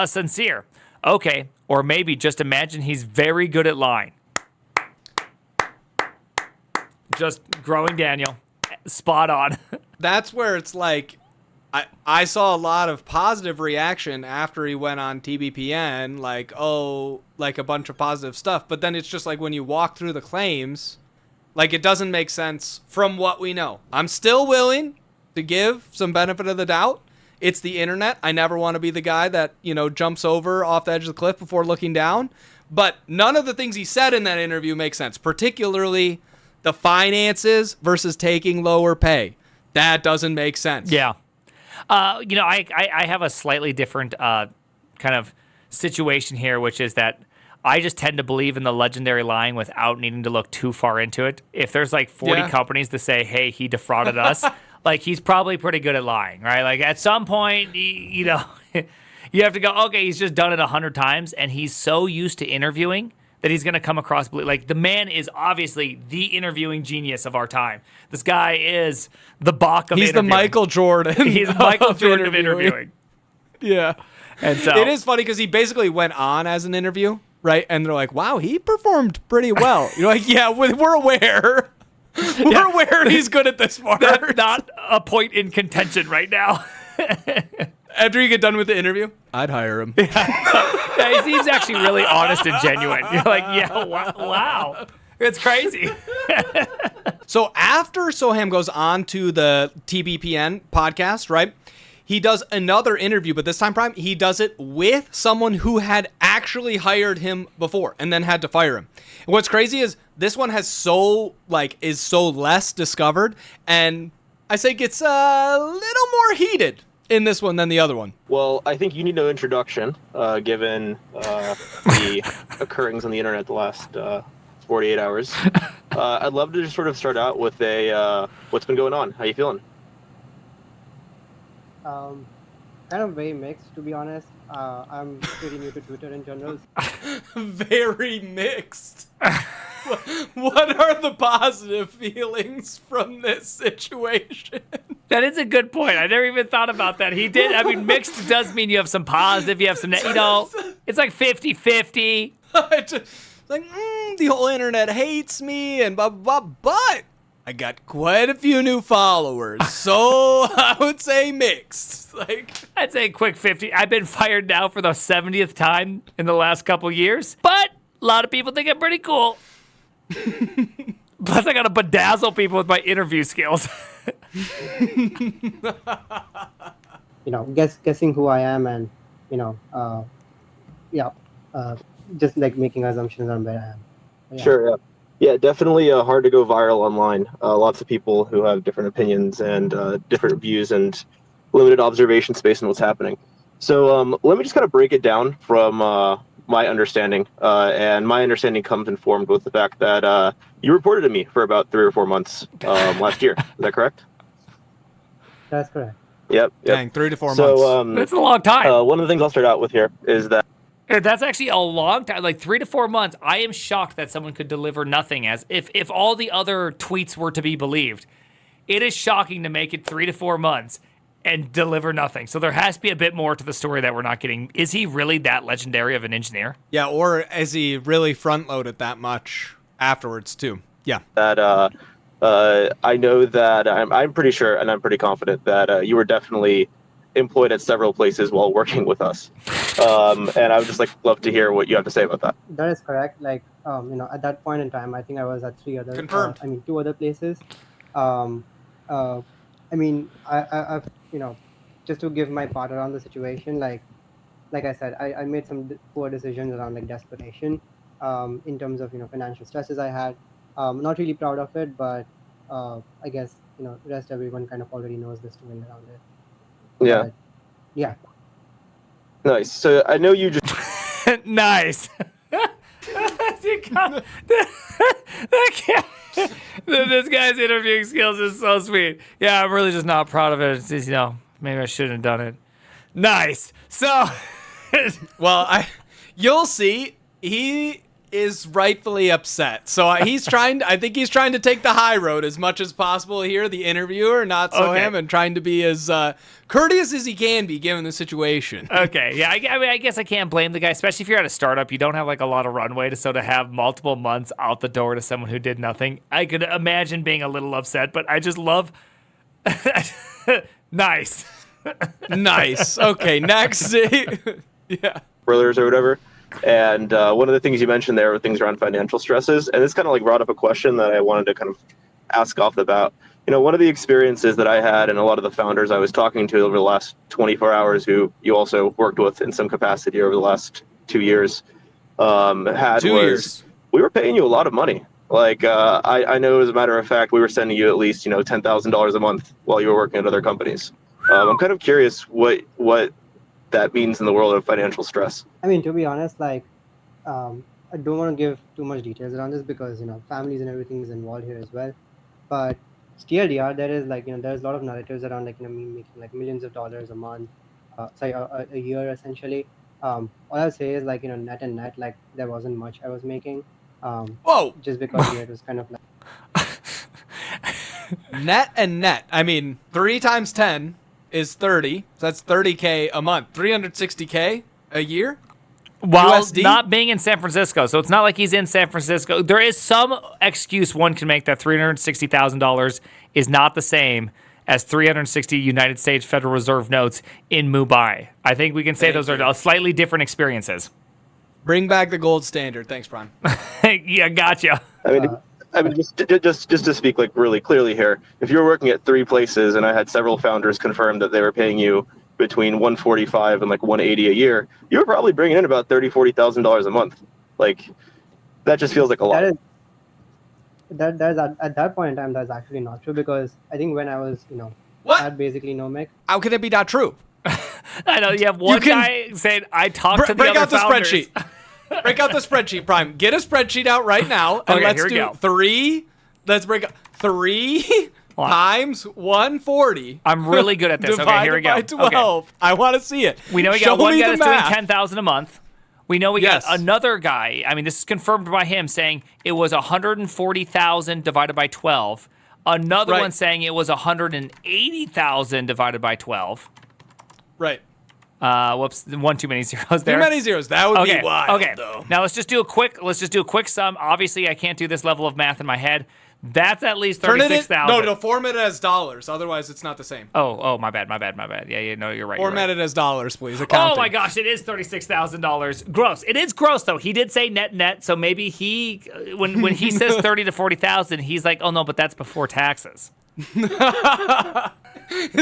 sincere. Okay. Or maybe just imagine he's very good at lying. Just growing Daniel. Spot on. that's where it's like, I saw a lot of positive reaction after he went on TBPN, like, oh, like a bunch of positive stuff. But then it's just like when you walk through the claims, like, it doesn't make sense from what we know. I'm still willing to give some benefit of the doubt. It's the internet. I never want to be the guy that, you know, jumps over off the edge of the cliff before looking down. But none of the things he said in that interview make sense, particularly the finances versus taking lower pay. That doesn't make sense. Yeah. You know, I have a slightly different kind of situation here, which is that I just tend to believe in the legendary lying without needing to look too far into it. If there's like 40 companies that say, hey, he defrauded us, like, he's probably pretty good at lying, right? Like, at some point, you know, you have to go, okay, he's just done it 100 times, and he's so used to interviewing that he's going to come across, like, the man is obviously the interviewing genius of our time. This guy is the Bach of He's interviewing. the Michael Jordan. He's the Michael Jordan of interviewing. Yeah. And so it is funny because he basically went on as an interview, right? And they're like, wow, he performed pretty well. You're like, yeah, we're aware. We're aware he's good at this part. That's not a point in contention right now. After you get done with the interview, I'd hire him. Yeah, he seems actually really honest and genuine. You're like, yeah, wow. It's crazy. So after Soham goes on to the TBPN podcast, right, he does another interview, but this time, Prime, he does it with someone who had actually hired him before and then had to fire him. And what's crazy is this one is so less discovered, and I say gets a little more heated in this one than the other one. Well, I think you need no introduction, given the occurrings on the internet the last 48 hours. I'd love to just sort of start out with a what's been going on. How you feeling? Kind of very mixed, to be honest. I'm pretty new to Twitter in general. Very mixed. What are the positive feelings from this situation? That is a good point. I never even thought about that. He did. I mean, mixed does mean you have some positive, you have some, you know, it's like 50-50. Like, the whole internet hates me and blah, blah, blah, but I got quite a few new followers, so I would say mixed. Like, I'd say a quick 50. I've been fired now for the 70th time in the last couple years, but a lot of people think I'm pretty cool. Plus, I gotta bedazzle people with my interview skills. You know, guessing who I am, and you know, just like making assumptions on where I am. Yeah. Sure. Yeah, definitely hard to go viral online. Lots of people who have different opinions and different views and limited observation space on what's happening. So let me just kind of break it down from my understanding. And my understanding comes informed with the fact that you reported to me for about 3 or 4 months last year. Is that correct? That's correct. Yep. dang, 3 to 4 months. So That's a long time. one of the things I'll start out with here is that That's actually a long time, like 3 to 4 months. I am shocked that someone could deliver nothing as if all the other tweets were to be believed. it is shocking to make it 3 to 4 months and deliver nothing. So there has to be a bit more to the story that we're not getting. Is he really that legendary of an engineer? Yeah, or is he really front-loaded that much afterwards, too? Yeah. That I know that I'm pretty sure and I'm pretty confident that you were definitely employed at several places while working with us. And I would just love to hear what you have to say about that. That is correct. Like, at that point in time, I think I was at Confirmed. two other places. Um, I mean, I've, just to give my part around the situation, like I said, I made some poor decisions around like desperation, in terms of, financial stresses I had. Not really proud of it, but I guess, rest everyone kind of already knows the story around it. Yeah. But, yeah. Nice. So I know you just Nice. This guy's interviewing skills is so sweet. Yeah, I'm really just not proud of it. It's just, maybe I shouldn't have done it. Nice. So, Well, you'll see. He is rightfully upset. So I think he's trying to take the high road as much as possible here, the interviewer, not Soham, Okay. and trying to be as courteous as he can be given the situation. okay, yeah, I mean, I guess I can't blame the guy, especially if you're at a startup. You don't have like a lot of runway to sort of have multiple months out the door to someone who did nothing. I could imagine being a little upset, but I just love. Nice. Nice. Okay, next. Yeah. brothers or whatever. And one of the things you mentioned there were things around financial stresses. And this kind of brought up a question that I wanted to kind of ask off the bat. One of the experiences that I had and a lot of the founders I was talking to over the last 24 hours, who you also worked with in some capacity over the last 2 years, we were paying you a lot of money. I know, as a matter of fact, we were sending you at least, $10,000 a month while you were working at other companies. I'm kind of curious what that means in the world of financial stress. I mean, to be honest, I don't want to give too much details around this because, families and everything is involved here as well. But TLDR, there is there's a lot of narratives around me making millions of dollars a month, a year essentially. All I'll say is net and net, there wasn't much I was making. Whoa. Just because it was kind of Net and net. I mean, 3 times 10 is 30. So that's 30K a month. 360K a year? While USD? not being in San Francisco. So it's not like he's in San Francisco. There is some excuse one can make that $360,000 is not the same as 360 United States Federal Reserve notes in Mumbai. I think we can say those are slightly different experiences. Bring back the gold standard. Thanks, Brian. Yeah, gotcha. I mean, just to speak really clearly here, if you're working at 3 places, and I had several founders confirm that they were paying you between $145 and $180 a year, you were probably bringing in about $30,000-$40,000 a month. That just feels like a lot. That is at that point in time, that's actually not true because I think when I was What? at basically no mech. How can it be not true? I know you have one guy saying I talked to the break other out the founders. spreadsheet. Break out the spreadsheet, Prime. Get a spreadsheet out right now, and Okay, let's here we do go. 3. Let's break up 3 times 140. I'm really good at this. Okay, here we go. Divided by 12. Okay. I want to see it. We know we Show got one me guy the that's math. doing $10,000 a month. We know we Yes. got another guy. I mean, this is confirmed by him saying it was 140,000 divided by 12. Another Right. one saying it was 180,000 divided by 12. Right. Whoops, one too many zeros there. Too many zeros. That would Okay. be wild, Okay. though. Now let's just do a quick sum. Obviously, I can't do this level of math in my head. That's at least Turn it in. 36,000. No, format it as dollars. Otherwise, it's not the same. Oh, my bad. Yeah, no, you're right. Format you're right. it as dollars, please. Oh Accounting. my gosh, it is $36,000 gross. It is gross though. He did say net, so maybe he when he says 30 to 40,000, he's like, oh no, but that's before taxes. He's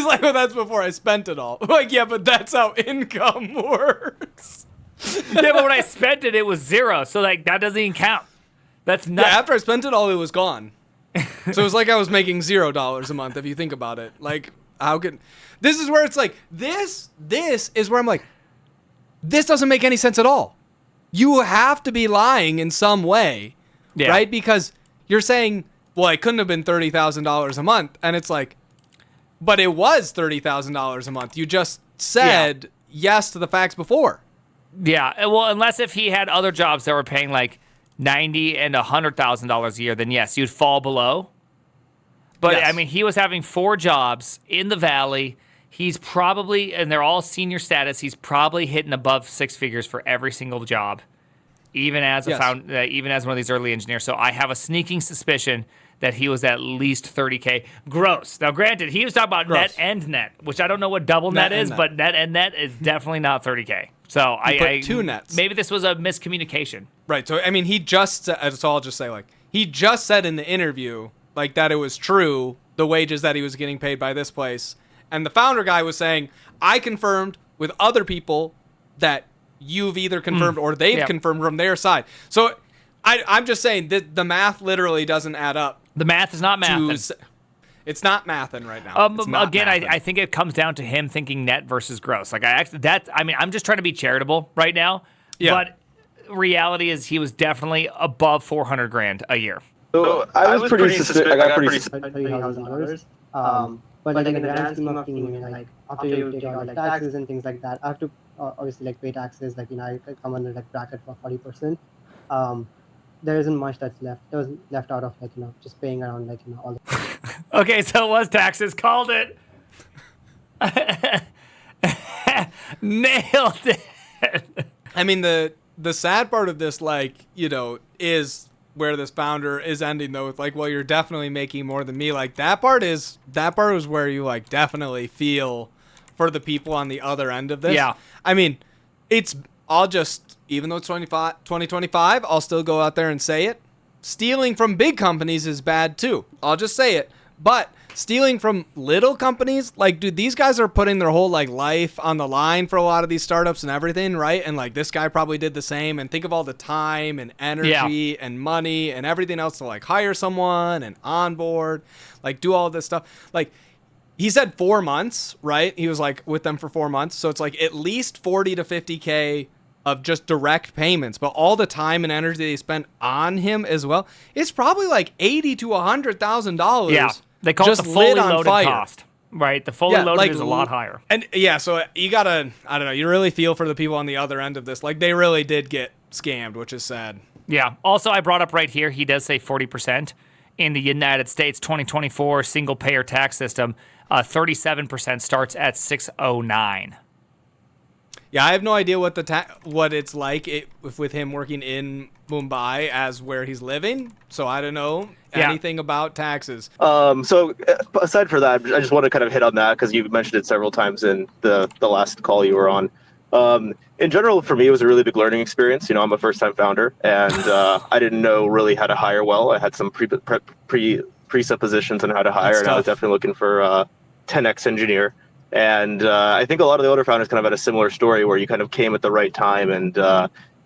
like, well, that's before I spent it all. Yeah, but that's how income works. Yeah, but when I spent it, it was zero, so that doesn't even count. That's Yeah, not. after I spent it all, it was gone. So it was like I was making $0 a month, if you think about it. How could... This is where it's this is where I'm like, this doesn't make any sense at all. You have to be lying in some way, Yeah. right? Because you're saying, well, it couldn't have been $30,000 a month. And it's like, but it was $30,000 a month. You just said yes to the facts before. Yeah, well, unless if he had other jobs that were paying like $90,000 and $100,000 a year, then yes, you'd fall below. But Yes. I mean, he was having 4 jobs in the Valley. He's probably, and they're all senior status. He's probably hitting above 6 figures for every single job, even as Yes. even as one of these early engineers. So I have a sneaking suspicion that he was at least 30K gross. Now, granted, he was talking about Gross. net and net, which I don't know what double net, Net and is, net. but net and net is definitely not 30K. So put 2 nets. Maybe this was a miscommunication. Right. So I mean, he just said, so I'll just say, like, he just said in the interview, like, that it was true, the wages that he was getting paid by this place. And the founder guy was saying, I confirmed with other people that you've either confirmed or they've Yep. confirmed from their side. So I'm just saying that the math literally doesn't add up. The math is not math. It's not mathing right now. It's not Again, mathing. I think it comes down to him thinking net versus gross. Like I'm just trying to be charitable right now. Yeah. But reality is he was definitely above 400 grand a year. So I was pretty suspicious. I got pretty. $30,000. But like in the grand scheme of things, I mean, like after you take out like taxes and things like that, I have to obviously like pay taxes. Like I come under like bracket for 40%. There isn't much that's left. That was left out of like just paying around like all the. Okay, so it was taxes. Called it. Nailed it. I mean, the sad part of this, like, is where this founder is ending though with like, well, you're definitely making more than me. Like that part is where you like definitely feel for the people on the other end of this. Yeah. I mean, even though it's 2025, I'll still go out there and say it. Stealing from big companies is bad too. I'll just say it. But stealing from little companies, like, dude, these guys are putting their whole like life on the line for a lot of these startups and everything, right? And like this guy probably did the same. And think of all the time and energy and money and everything else to like hire someone and onboard, like do all this stuff. Like he said 4 months, right? He was like with them for 4 months. So it's like at least 40 to 50K of just direct payments, but all the time and energy they spent on him as well, it's probably like $80,000 to $100,000. Yeah, they call it just the fully lit on loaded fire. cost. Right, the fully loaded like, is a lot higher. And yeah, so you gotta, I don't know, you really feel for the people on the other end of this. Like they really did get scammed, which is sad. Yeah. Also, I brought up right here, he does say 40% in the United States 2024 single payer tax system. 37% starts at 609. Yeah, I have no idea what what it's like with him working in Mumbai as where he's living. So I don't know anything about taxes. So aside from that, I just want to kind of hit on that because you mentioned it several times in the last call you were on. In general, for me, it was a really big learning experience. I'm a first-time founder, and I didn't know really how to hire well. I had some presuppositions on how to hire, and I was definitely looking for a 10x engineer. And I think a lot of the other founders kind of had a similar story where you kind of came at the right time and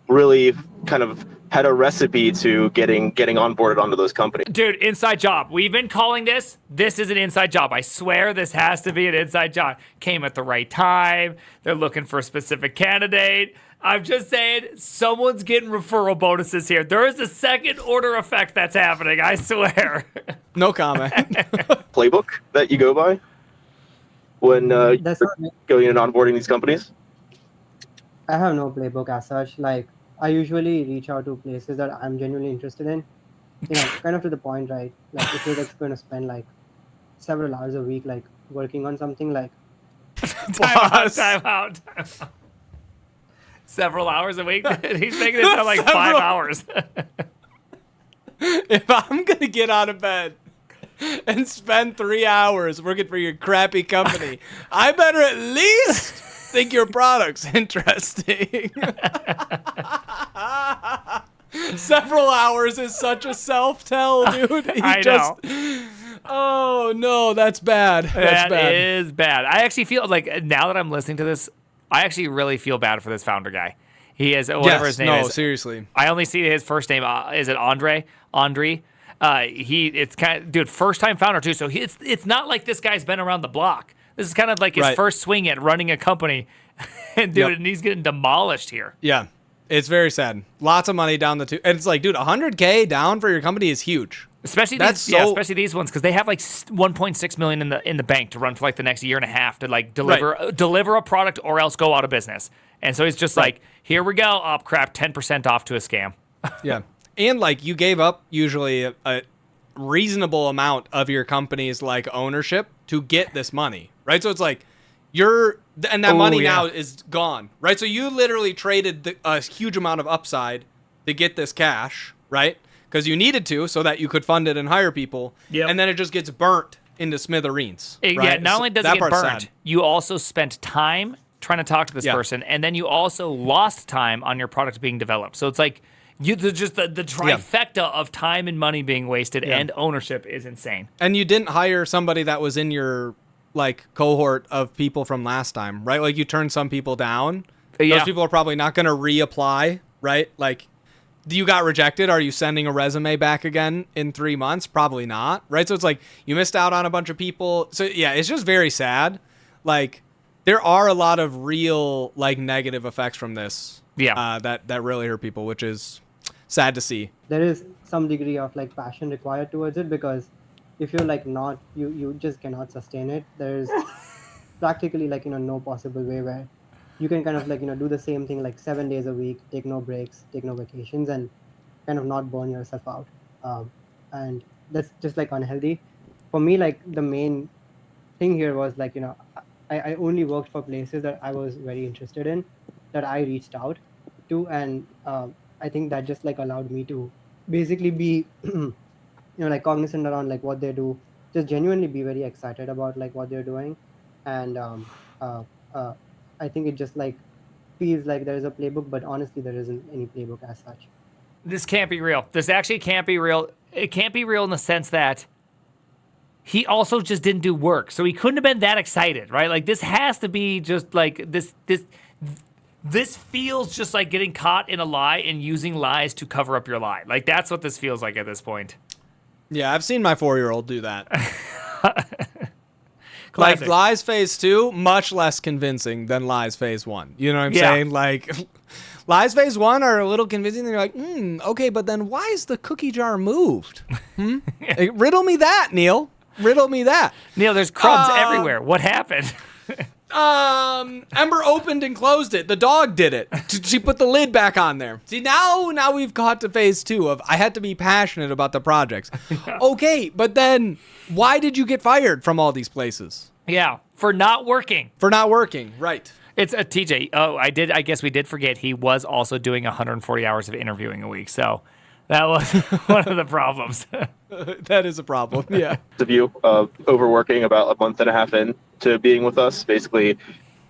really kind of had a recipe to getting onboarded onto those companies. Dude, inside job. We've been calling this. This is an inside job. I swear this has to be an inside job. Came at the right time. They're looking for a specific candidate. I'm just saying, someone's getting referral bonuses here. There is a second order effect that's happening, I swear. No comment. Playbook that you go by when That's you're going in and onboarding these companies? I have no playbook as such. Like I usually reach out to places that I'm genuinely interested in. Kind of to the point, right? Like if you're like going to spend like several hours a week, like working on something, like Time out. Several hours a week? He's making it sound like 5 hours. If I'm going to get out of bed and spend 3 hours working for your crappy company, I better at least think your product's interesting. Several hours is such a self-tell, dude. I know. Oh, no, that's bad. That's That is bad. I actually feel like now that I'm listening to this, I actually really feel bad for this founder guy. He is whatever his name is. No, seriously. I only see his first name. Is it Andre? It's kind of, dude, first time founder too. So it's not like this guy's been around the block. This is kind of like his first swing at running a company, and dude, and he's getting demolished here. Yeah, it's very sad. Lots of money down the tube, and it's like, dude, $100K down for your company is huge. Especially these ones because they have like 1.6 million in the bank to run for like the next year and a half to like deliver a product or else go out of business. And so he's just like, here we go. Oh crap, 10% off to a scam. Yeah, and like you gave up usually a reasonable amount of your company's like ownership to get this money, right? So it's like and that money now is gone, right? So you literally traded a huge amount of upside to get this cash, right? Because you needed to, so that you could fund it and hire people. Yep. And then it just gets burnt into smithereens. Right? Yeah, not only does it That get part's burnt, sad. you also spent time trying to talk to this person, and then you also lost time on your product being developed. So it's like the trifecta of time and money being wasted and ownership is insane. And you didn't hire somebody that was in your like cohort of people from last time, right? Like you turned some people down. Yeah. Those people are probably not going to reapply, right? Like, you got rejected. Are you sending a resume back again in 3 months? Probably not, right? So it's like you missed out on a bunch of people. So yeah, it's just very sad. Like, there are a lot of real like negative effects from this. Yeah. That really hurt people, which is sad to see. There is some degree of like passion required towards it, because if you're like not, you just cannot sustain it. There's practically like no possible way where you can kind of like do the same thing like 7 days a week, take no breaks, take no vacations, and kind of not burn yourself out. And that's just like unhealthy. For me, like the main thing here was like I only worked for places that I was very interested in, that I reached out to, and I think that just like allowed me to basically be like cognizant around like what they do, just genuinely be very excited about like what they're doing. And uh, uh, I think it just like feels like there is a playbook, but honestly there isn't any playbook as such. This can't be real. This actually can't be real. It can't be real in the sense that he also just didn't do work, so he couldn't have been that excited, right? Like this has to be just like this feels just like getting caught in a lie and using lies to cover up your lie. Like that's what this feels like at this point. Yeah, I've seen my 4-year-old do that. Like Classic. Lies Phase 2, much less convincing than Lies Phase 1. You know what I'm saying? Like, Lies Phase 1 are a little convincing. They're like, okay, but then why is the cookie jar moved? Riddle me that, Neil. Riddle me that. Neil, there's crumbs everywhere. What happened? Ember opened and closed it. The dog did it. She put the lid back on there. See, now we've got to phase 2 of I had to be passionate about the projects. Okay, but then why did you get fired from all these places? Yeah, for not working. For not working, right. It's a TJ. Oh, I guess we did forget he was also doing 140 hours of interviewing a week. So that was one of the problems. That is a problem, yeah. Of you overworking about a month and a half in to being with us. Basically,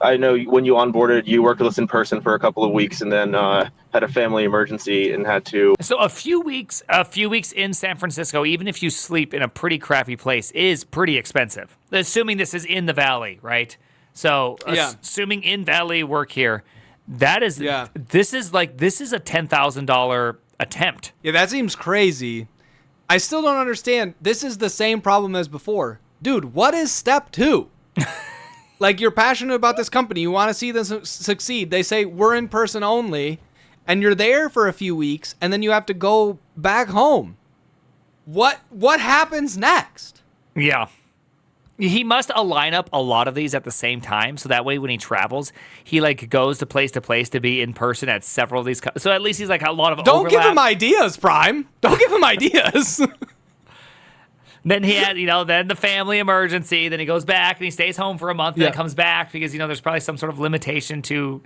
I know when you onboarded, you worked with us in person for a couple of weeks, and then had a family emergency and had to. So a few weeks in San Francisco, even if you sleep in a pretty crappy place, is pretty expensive. Assuming this is in the Valley, right? So assuming in Valley work here, this is a $10,000 attempt. Yeah, that seems crazy. I still don't understand. This is the same problem as before. Dude, what is step 2? Like, you're passionate about this company. You want to see them succeed. They say, we're in person only. And you're there for a few weeks. And then you have to go back home. What happens next? Yeah. He must align up a lot of these at the same time, so that way when he travels, he like goes to place to be in person at several of these. So at least he's like a lot of Don't overlap. give him ideas, Prime. Don't give him ideas. Then he had, then the family emergency. Then he goes back and he stays home for a month. And then comes back because there's probably some sort of limitation to,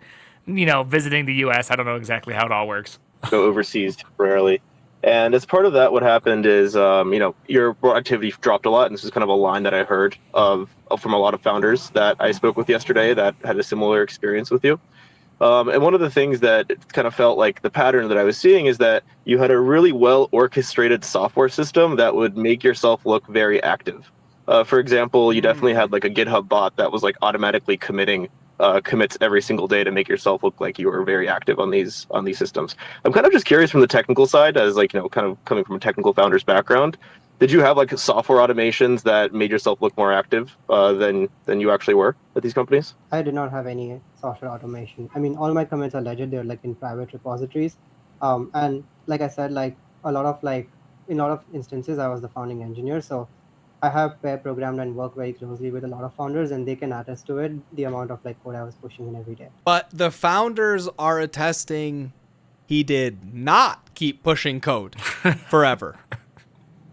visiting the U.S. I don't know exactly how it all works. Go overseas temporarily. And as part of that, what happened is, your productivity dropped a lot. And this is kind of a line that I heard from a lot of founders that I spoke with yesterday that had a similar experience with you. And one of the things that kind of felt like the pattern that I was seeing is that you had a really well orchestrated software system that would make yourself look very active. For example, you definitely had like a GitHub bot that was like automatically commits every single day to make yourself look like you were very active on these systems. I'm kind of just curious from the technical side, as like, kind of coming from a technical founder's background. Did you have like software automations that made yourself look more active than you actually were at these companies? I did not have any software automation. I mean, all my commits are legit. They're like in private repositories. And like I said, like in a lot of instances, I was the founding engineer. So I have pair programmed and work very closely with a lot of founders, and they can attest to it, the amount of like code I was pushing in every day. But the founders are attesting he did not keep pushing code forever.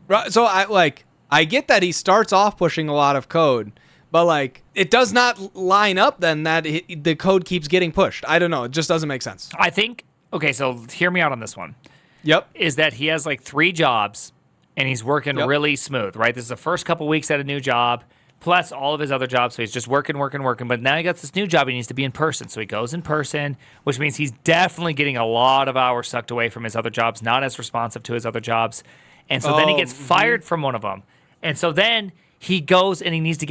Right, so I get that he starts off pushing a lot of code, but like it does not line up then that the code keeps getting pushed. I don't know. It just doesn't make sense. I think, okay, so hear me out on this one. Yep. Is that he has like 3 jobs and he's working Yep. really smooth, right? This is the first couple weeks at a new job, plus all of his other jobs. So he's just working. But now he got this new job. He needs to be in person. So he goes in person, which means he's definitely getting a lot of hours sucked away from his other jobs, not as responsive to his other jobs. And so then he gets fired from one of them. And so then he goes and he needs to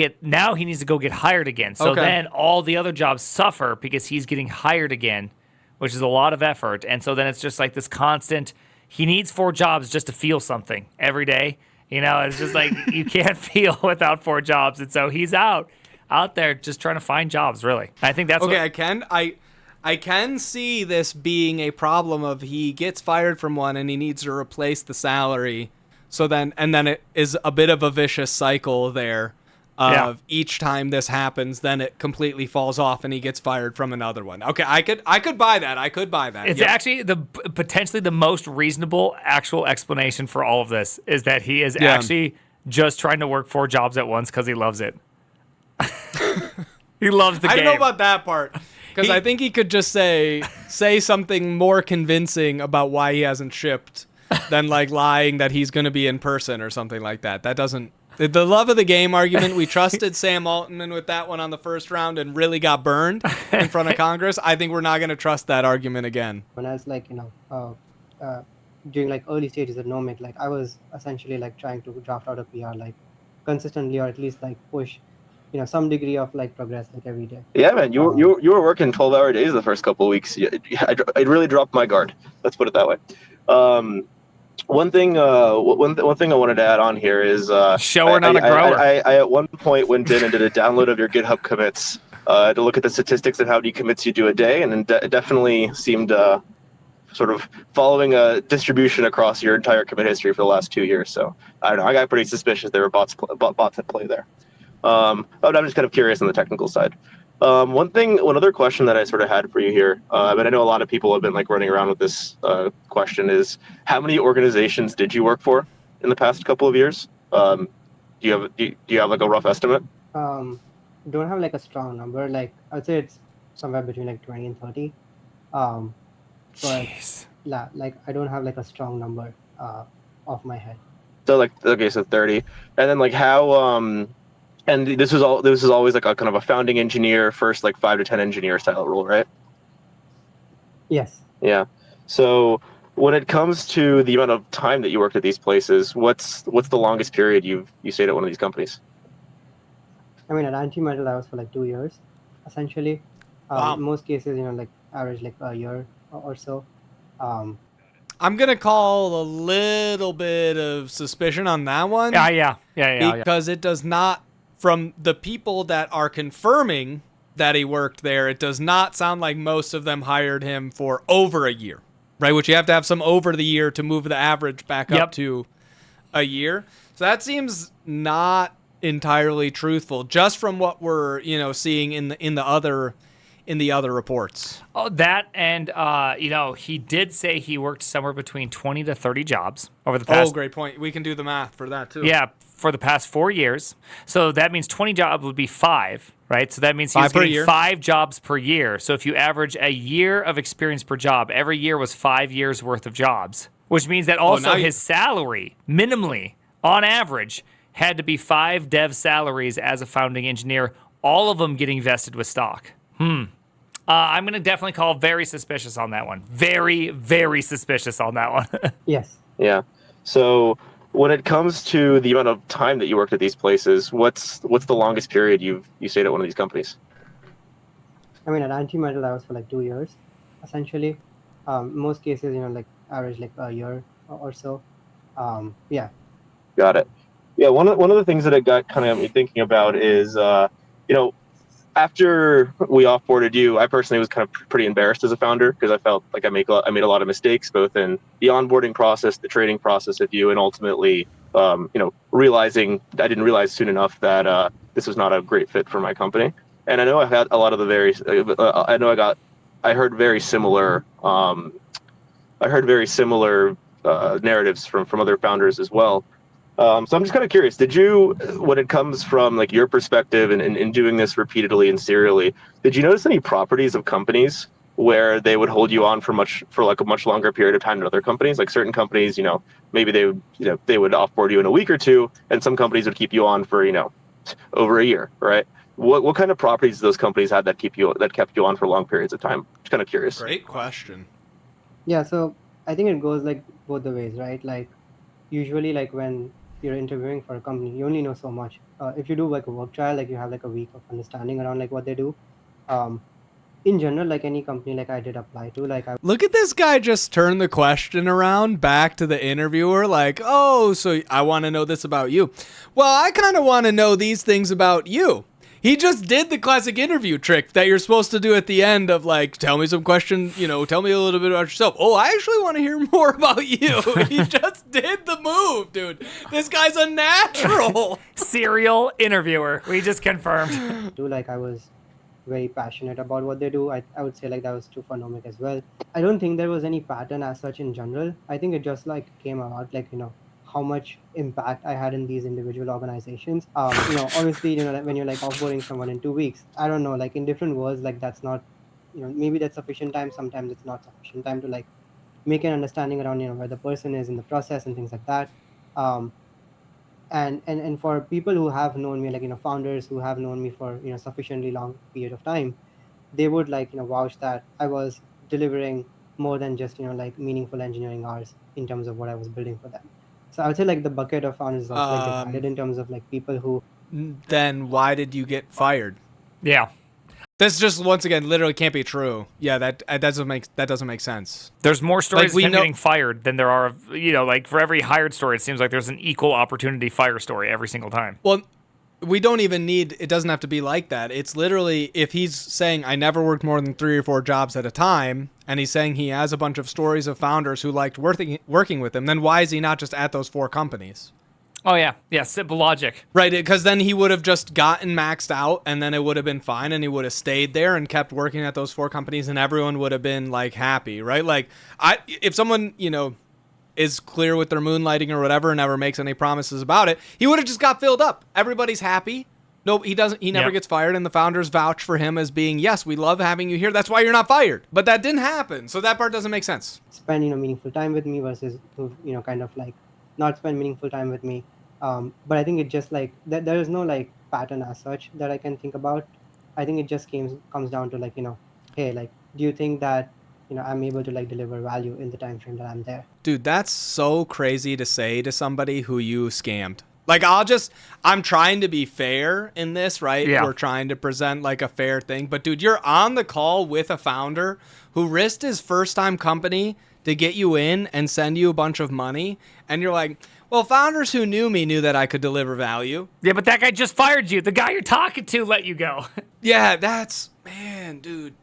go get hired again. So then all the other jobs suffer because he's getting hired again, which is a lot of effort. And so then it's just like this constant, he needs 4 jobs just to feel something every day. You know, it's just like you can't feel without 4 jobs. And so he's out there just trying to find jobs, really. I think that's I can see this being a problem of he gets fired from one and he needs to replace the salary. So then it is a bit of a vicious cycle there of each time this happens, then it completely falls off and he gets fired from another one. Okay, I could buy that. It's actually potentially the most reasonable actual explanation for all of this is that he is actually just trying to work 4 jobs at once because he loves it. He loves the game. I don't know about that part. Because I think he could just say something more convincing about why he hasn't shipped than like lying that he's going to be in person or something like that. That doesn't... The love of the game argument, we trusted Sam Altman with that one on the first round and really got burned in front of Congress. I think we're not going to trust that argument again. When I was like, during like early stages at Nomic, like I was essentially like trying to draft out a PR like consistently, or at least like push, some degree of like progress like every day. Yeah, man, you were working 12-hour days the first couple of weeks. I really dropped my guard. Let's put it that way. One thing I wanted to add on here is shower, not a grower. I at one point went in and did a download of your GitHub commits to look at the statistics and how many commits you do a day, and it definitely seemed sort of following a distribution across your entire commit history for the last 2 years. So I don't know. I got pretty suspicious there were bots at play there. But I'm just kind of curious on the technical side. One other question that I sort of had for you here, but I know a lot of people have been like running around with this question is, how many organizations did you work for in the past couple of years? Do you have like a rough estimate? Don't have like a strong number. Like I'd say it's somewhere between like 20 and 30. But like I don't have like a strong number off my head. So like, okay, so 30, and then like how and this is always like a kind of a founding engineer, first like 5 to 10 engineer style role, right? Yes. Yeah. So when it comes to the amount of time that you worked at these places, what's the longest period you stayed at one of these companies? I mean, at Anti-Metal, I was for like 2 years, essentially. Wow. In most cases, like average like a year or so. I'm going to call a little bit of suspicion on that one. Yeah. Because it does not, from the people that are confirming that he worked there, it does not sound like most of them hired him for over a year, right? Which you have to have some over the year to move the average back up to a year. So that seems not entirely truthful, just from what we're seeing in the other reports. Oh, that and he did say he worked somewhere between 20 to 30 jobs over the past. Oh, great point. We can do the math for that too. Yeah, for the past 4 years. So that means 20 jobs would be 5, right? So that means he was getting 5 jobs per year. So if you average a year of experience per job, every year was 5 years worth of jobs, which means that also his salary, minimally, on average, had to be 5 dev salaries as a founding engineer, all of them getting vested with stock. I'm going to definitely call very suspicious on that one. Very, very suspicious on that one. Yes. Yeah. So when it comes to the amount of time that you worked at these places, what's the longest period you stayed at one of these companies? I mean, at Anti-Metal, I was for like 2 years, essentially. In most cases, like average like a year or so. Yeah. Got it. Yeah. One of the things that it got me thinking about is, after we offboarded you, I personally was kind of pretty embarrassed as a founder because I felt like I made a lot of mistakes, both in the onboarding process, the trading process with you, and ultimately, realizing I didn't realize soon enough that this was not a great fit for my company. And I know I've had a lot of the I heard very similar narratives from other founders as well. So I'm just kind of curious, did you, when it comes from like your perspective and in doing this repeatedly and serially, did you notice any properties of companies where they would hold you on for like a much longer period of time than other companies? Like certain companies, maybe they would offboard you in a week or two, and some companies would keep you on for, over a year, right? What kind of properties those companies had that kept you on for long periods of time? Just kind of curious. Great question. Yeah, so I think it goes like both the ways, right? Like usually like when you're interviewing for a company, you only know so much. If you do like a work trial, like you have like a week of understanding around like what they do. Um, in general, like any company like I did apply to, like I Look at this guy just turn the question around back to the interviewer like, oh, so I want to know this about you. Well, I kind of want to know these things about you. He just did the classic interview trick that you're supposed to do at the end of like, tell me some question, tell me a little bit about yourself. Oh, I actually want to hear more about you. He just did the move, dude. This guy's a natural. Serial interviewer. We just confirmed. do, like I was very passionate about what they do. I would say like that was true for Nomic as well. I don't think there was any pattern as such in general. I think it just like came about like, how much impact I had in these individual organizations. Obviously, like, when you're like offboarding someone in 2 weeks, I don't know, like in different worlds, like that's not, maybe that's sufficient time. Sometimes it's not sufficient time to like make an understanding around, where the person is in the process and things like that. Um, and for people who have known me, like founders who have known me for sufficiently long period of time, they would like vouch that I was delivering more than just like meaningful engineering hours in terms of what I was building for them. So I would say like the bucket of founders is also like divided in terms of like people who Then why did you get fired? Yeah. This just once again literally can't be true. Yeah, that doesn't make sense. There's more stories we of him know- getting fired than there are of, like for every hired story, it seems like there's an equal opportunity fire story every single time. Well, we don't even need, it doesn't have to be like that. It's literally, if he's saying I never worked more than 3 or 4 jobs at a time, and he's saying he has a bunch of stories of founders who liked working with him, then why is he not just at those 4 companies? Oh, yeah. Yeah, simple logic. Right, because then he would have just gotten maxed out, and then it would have been fine, and he would have stayed there and kept working at those 4 companies, and everyone would have been, like, happy, right? Like, if someone, is clear with their moonlighting or whatever and never makes any promises about it, he would have just got filled up. Everybody's happy. No, he doesn't. He never gets fired, and the founders vouch for him as being, yes, we love having you here. That's why you're not fired. But that didn't happen, so that part doesn't make sense. spend meaningful time with me versus who kind of like not spend meaningful time with me. But I think it just like there is no like pattern as such that I can think about. I think it just comes down to like hey, like do you think that I'm able to like deliver value in the time frame that I'm there? Dude, that's so crazy to say to somebody who you scammed. Like, I'm trying to be fair in this, right? Yeah. We're trying to present like a fair thing. But dude, you're on the call with a founder who risked his first time company to get you in and send you a bunch of money. And you're like, well, founders who knew me knew that I could deliver value. Yeah, but that guy just fired you. The guy you're talking to let you go. Yeah, man, dude.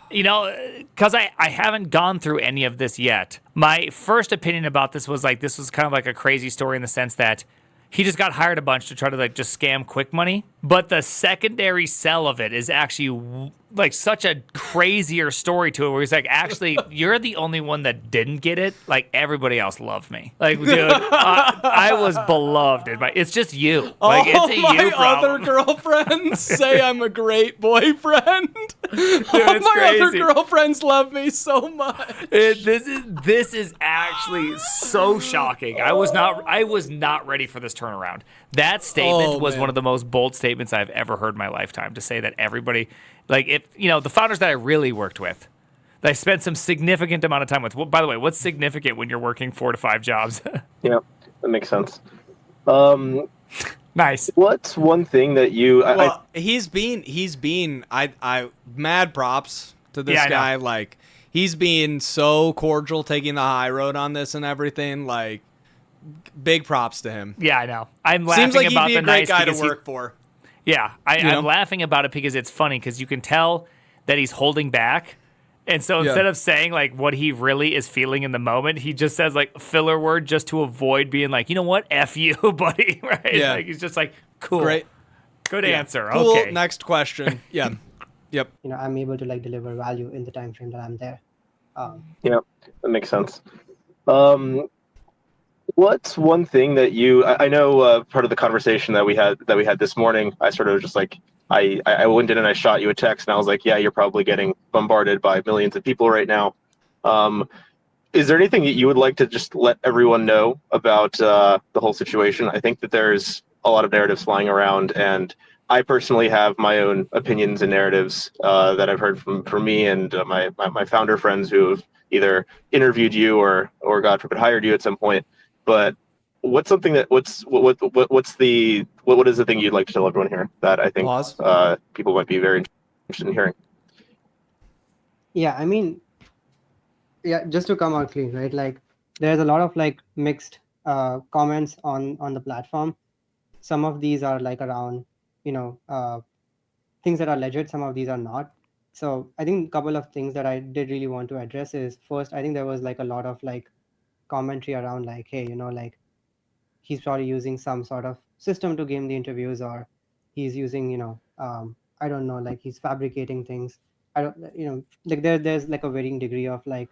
Because I haven't gone through any of this yet. My first opinion about this was like, this was kind of like a crazy story in the sense that he just got hired a bunch to try to like just scam quick money. But the secondary sell of it is actually like such a crazier story to it where he's like, actually, you're the only one that didn't get it. Like everybody else loved me. Like, dude, I was beloved. It's just you. Like, it's a you my problem. other girlfriends say I'm a great boyfriend. Dude, All it's my other crazy. girlfriends love me so much. This is actually so shocking. I was not ready for this turnaround. That statement was man. one of the most bold statements I've ever heard in my lifetime, to say that everybody, like, if the founders that I really worked with, that I spent some significant amount of time with. Well, by the way, what's significant when you're working 4 to 5 jobs? Yeah, that makes sense. Nice. What's one thing that you? He's been. I mad props to this Yeah, I know. guy. Like, he's being so cordial, taking the high road on this and everything. Like, big props to him. Yeah, I know. I'm laughing Seems like he'd about be the a great nice guy to because he- work for. Yeah, You know? I'm laughing about it because it's funny because you can tell that he's holding back. And so Yeah. instead of saying like what he really is feeling in the moment, he just says like filler word just to avoid being like, you know what, F you, buddy. Right? Yeah. Like he's just like, cool. Great. Good answer. Cool. Okay. Next question. Yeah. Yep. I'm able to like deliver value in the time frame that I'm there. Yeah, that makes sense. What's one thing that I know part of the conversation that we had this morning, I sort of just like I went in and I shot you a text and I was like, yeah, you're probably getting bombarded by millions of people right now. Um, is there anything that you would like to just let everyone know about the whole situation? I think that there's a lot of narratives flying around, and I personally have my own opinions and narratives that I've heard from me and my founder friends who have either interviewed you or God forbid hired you at some point. But what's something that what is the thing you'd like to tell everyone here that I think Pause. people might be very interested in hearing? Yeah, I mean, yeah, just to come out clean, right? Like, there's a lot of like mixed comments on the platform. Some of these are like around, you know, things that are legit. Some of these are not. So I think a couple of things that I did really want to address is, first, I think there was like a lot of like commentary around like, hey, like he's probably using some sort of system to game the interviews, or he's using, I don't know, like he's fabricating things. I don't, like there's like a varying degree of like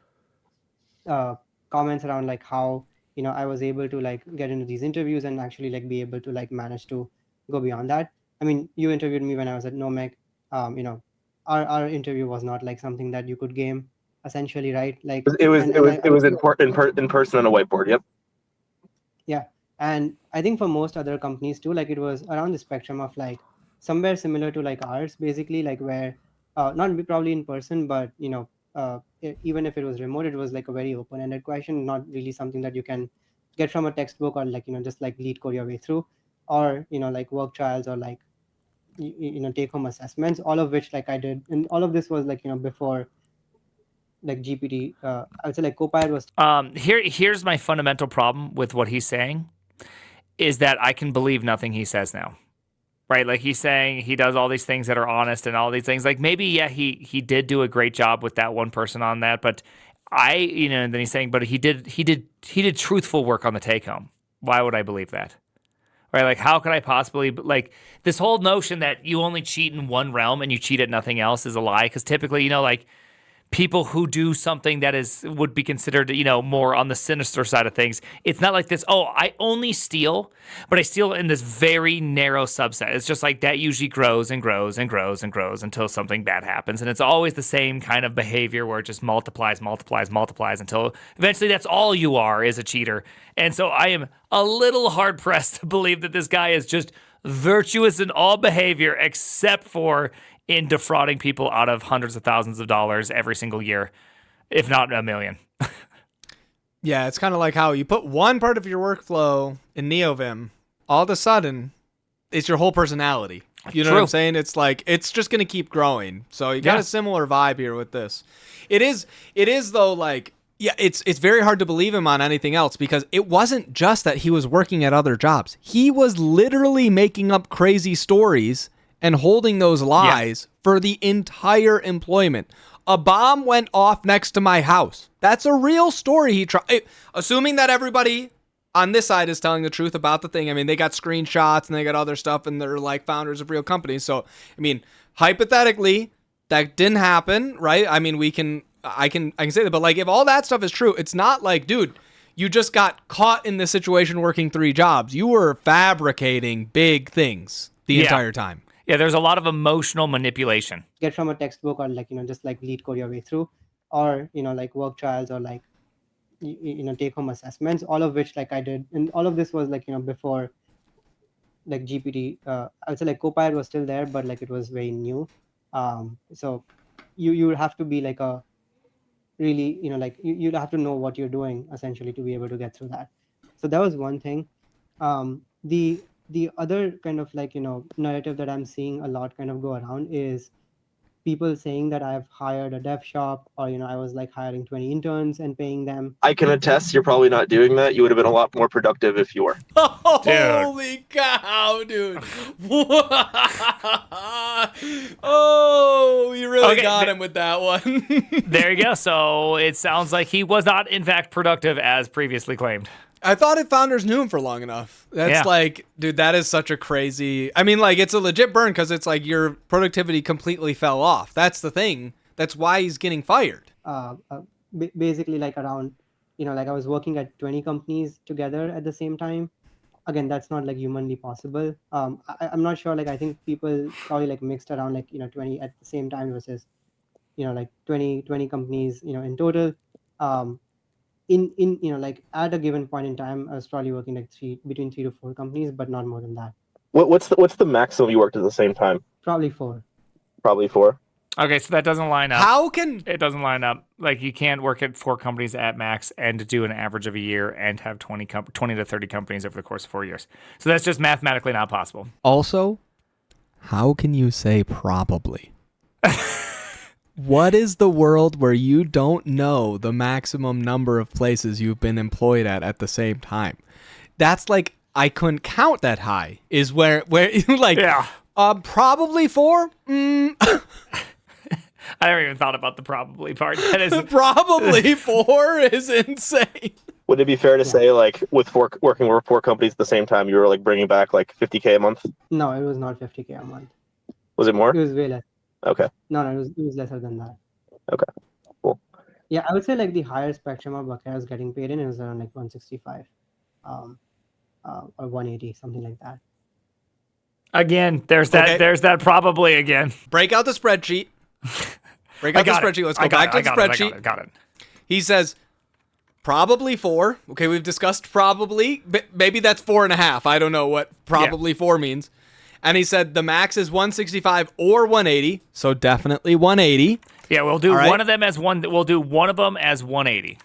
uh, comments around like how, I was able to like get into these interviews and actually like be able to like manage to go beyond that. I mean, you interviewed me when I was at Nomec. um, you know our interview was not like something that you could game, essentially, right? Like, It was and it and was I, it I was in person on a whiteboard. Yep. Yeah. And I think for most other companies too, like it was around the spectrum of like somewhere similar to like ours, basically, like where not probably in person, but even if it was remote, it was like a very open-ended question, not really something that you can get from a textbook, or like, just like lead code your way through, or like work trials, or like take home assessments, all of which like I did. And all of this was like, before like GPT, I would say like Copilot was. Here's my fundamental problem with what he's saying is that I can believe nothing he says now. Right? Like he's saying he does all these things that are honest and all these things. Like maybe, yeah, he did do a great job with that one person on that, but and then he's saying, but he did truthful work on the take home. Why would I believe that? Right? Like how could I possibly, like this whole notion that you only cheat in one realm and you cheat at nothing else is a lie. Cause typically, like people who do something that would be considered, more on the sinister side of things. It's not like this, oh, I only steal, but I steal in this very narrow subset. It's just like that usually grows and grows and grows and grows until something bad happens. And it's always the same kind of behavior where it just multiplies until eventually that's all you are, is a cheater. And so I am a little hard pressed to believe that this guy is just virtuous in all behavior except for in defrauding people out of hundreds of thousands of dollars every single year, if not a million. Yeah, it's kind of like how you put one part of your workflow in NeoVim, all of a sudden, it's your whole personality. You know what I'm saying? It's like, it's just going to keep growing. So you got a similar vibe here with this. It is though, like, yeah, it's very hard to believe him on anything else, because it wasn't just that he was working at other jobs. He was literally making up crazy stories and holding those lies for the entire employment. A bomb went off next to my house. That's a real story. He tried, assuming that everybody on this side is telling the truth about the thing. I mean, they got screenshots and they got other stuff, and they're like founders of real companies. So, I mean, hypothetically, that didn't happen, right? I mean, I can say that, but like, if all that stuff is true, it's not like, dude, you just got caught in this situation working 3 jobs. You were fabricating big things the entire time. Yeah, there's a lot of emotional manipulation. Get from a textbook, or like, just like lead code your way through, or, like work trials, or like, take home assessments, all of which like I did. And all of this was like, before like GPT, I would say like Copilot was still there, but like it was very new. So you would have to be like a really, like you'd have to know what you're doing essentially to be able to get through that. So that was one thing. The other kind of like, narrative that I'm seeing a lot kind of go around is people saying that I've hired a dev shop, or, I was like hiring 20 interns and paying them. I can attest you're probably not doing that. You would have been a lot more productive if you were. Holy cow, dude. Oh, you really got him with that one. There you go. So it sounds like he was not, in fact, productive as previously claimed. I thought if founders knew him for long enough. That's like, dude, that is such a crazy... I mean, like, it's a legit burn, because it's like your productivity completely fell off. That's the thing. That's why he's getting fired. Basically, like around like I was working at 20 companies together at the same time. Again, that's not like humanly possible. I'm not sure. Like I think people probably like mixed around like 20 at the same time versus like 20 companies in total. Um, in like at a given point in time, I was probably working like between 3 to 4 companies, but not more than that. What's the maximum you worked at the same time? Probably 4. Probably 4. Okay, so that doesn't line up. How can It doesn't line up. Like you can't work at 4 companies at max and do an average of a year and have 20 to 30 companies over the course of 4 years. So that's just mathematically not possible. also? How can you say probably? What is the world where you don't know the maximum number of places you've been employed at the same time? That's like I couldn't count that high. Is where like Yeah. Probably 4. I never even thought about the probably part. That is Probably 4 is insane. Would it be fair to say, like, with working with 4 companies at the same time, you were like bringing back like $50K a month? No, it was not 50K a month. Was it more? It was way less. Okay. No, it was lesser than that. Okay. Cool. Yeah, I would say like the higher spectrum of bucket I was getting paid in is around like 165, or 180, something like that. again. There's that. Okay. There's that probably again. Break out the spreadsheet. Break I out the got it. spreadsheet. Let's I go got back it. to I the got it. spreadsheet. Got it. He says probably 4. Okay, we've discussed probably. Maybe that's 4.5. I don't know what probably 4 means. And he said the max is 165 or 180. So definitely 180. Yeah, we'll do All right. one of them as one. We'll do one of them as 180.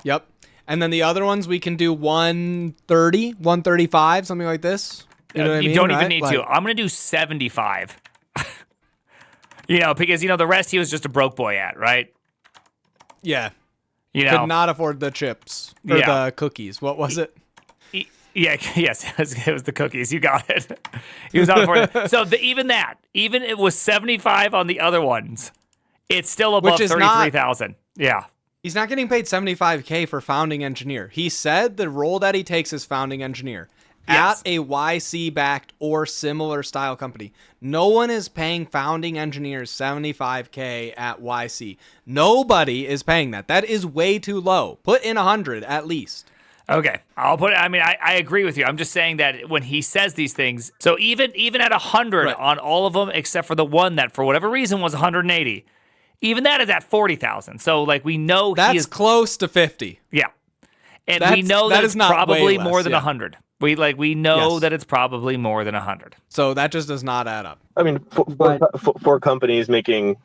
Yep. And then the other ones we can do 130, 135, something like this. You know what I mean? don't even right? need Like, to. I'm gonna do 75. Because the rest he was just a broke boy at, right? Yeah. You know. Could not afford the chips or Yeah. the cookies. What was it? Yes, it was the cookies. You got it. He was out for it. So even it was 75 on the other ones. It's still above Which is not- 33,000. Yeah. He's not getting paid $75K for founding engineer. He said the role that he takes is founding engineer Yes. at a YC-backed or similar style company. No one is paying founding engineers $75K at YC. Nobody is paying that. That is way too low. Put in 100 at least. Okay, I'll put it. I mean, I agree with you. I'm just saying that when he says these things, so even at 100 Right. on all of them except for the one that for whatever reason was 180, even that is at 40,000. So like we know That's he is close to 50. yeah, and we That's- know that that is it's not probably way more less, than yeah. 100. We know Yes. that it's probably more than 100. So that just does not add up. I mean, But- four companies making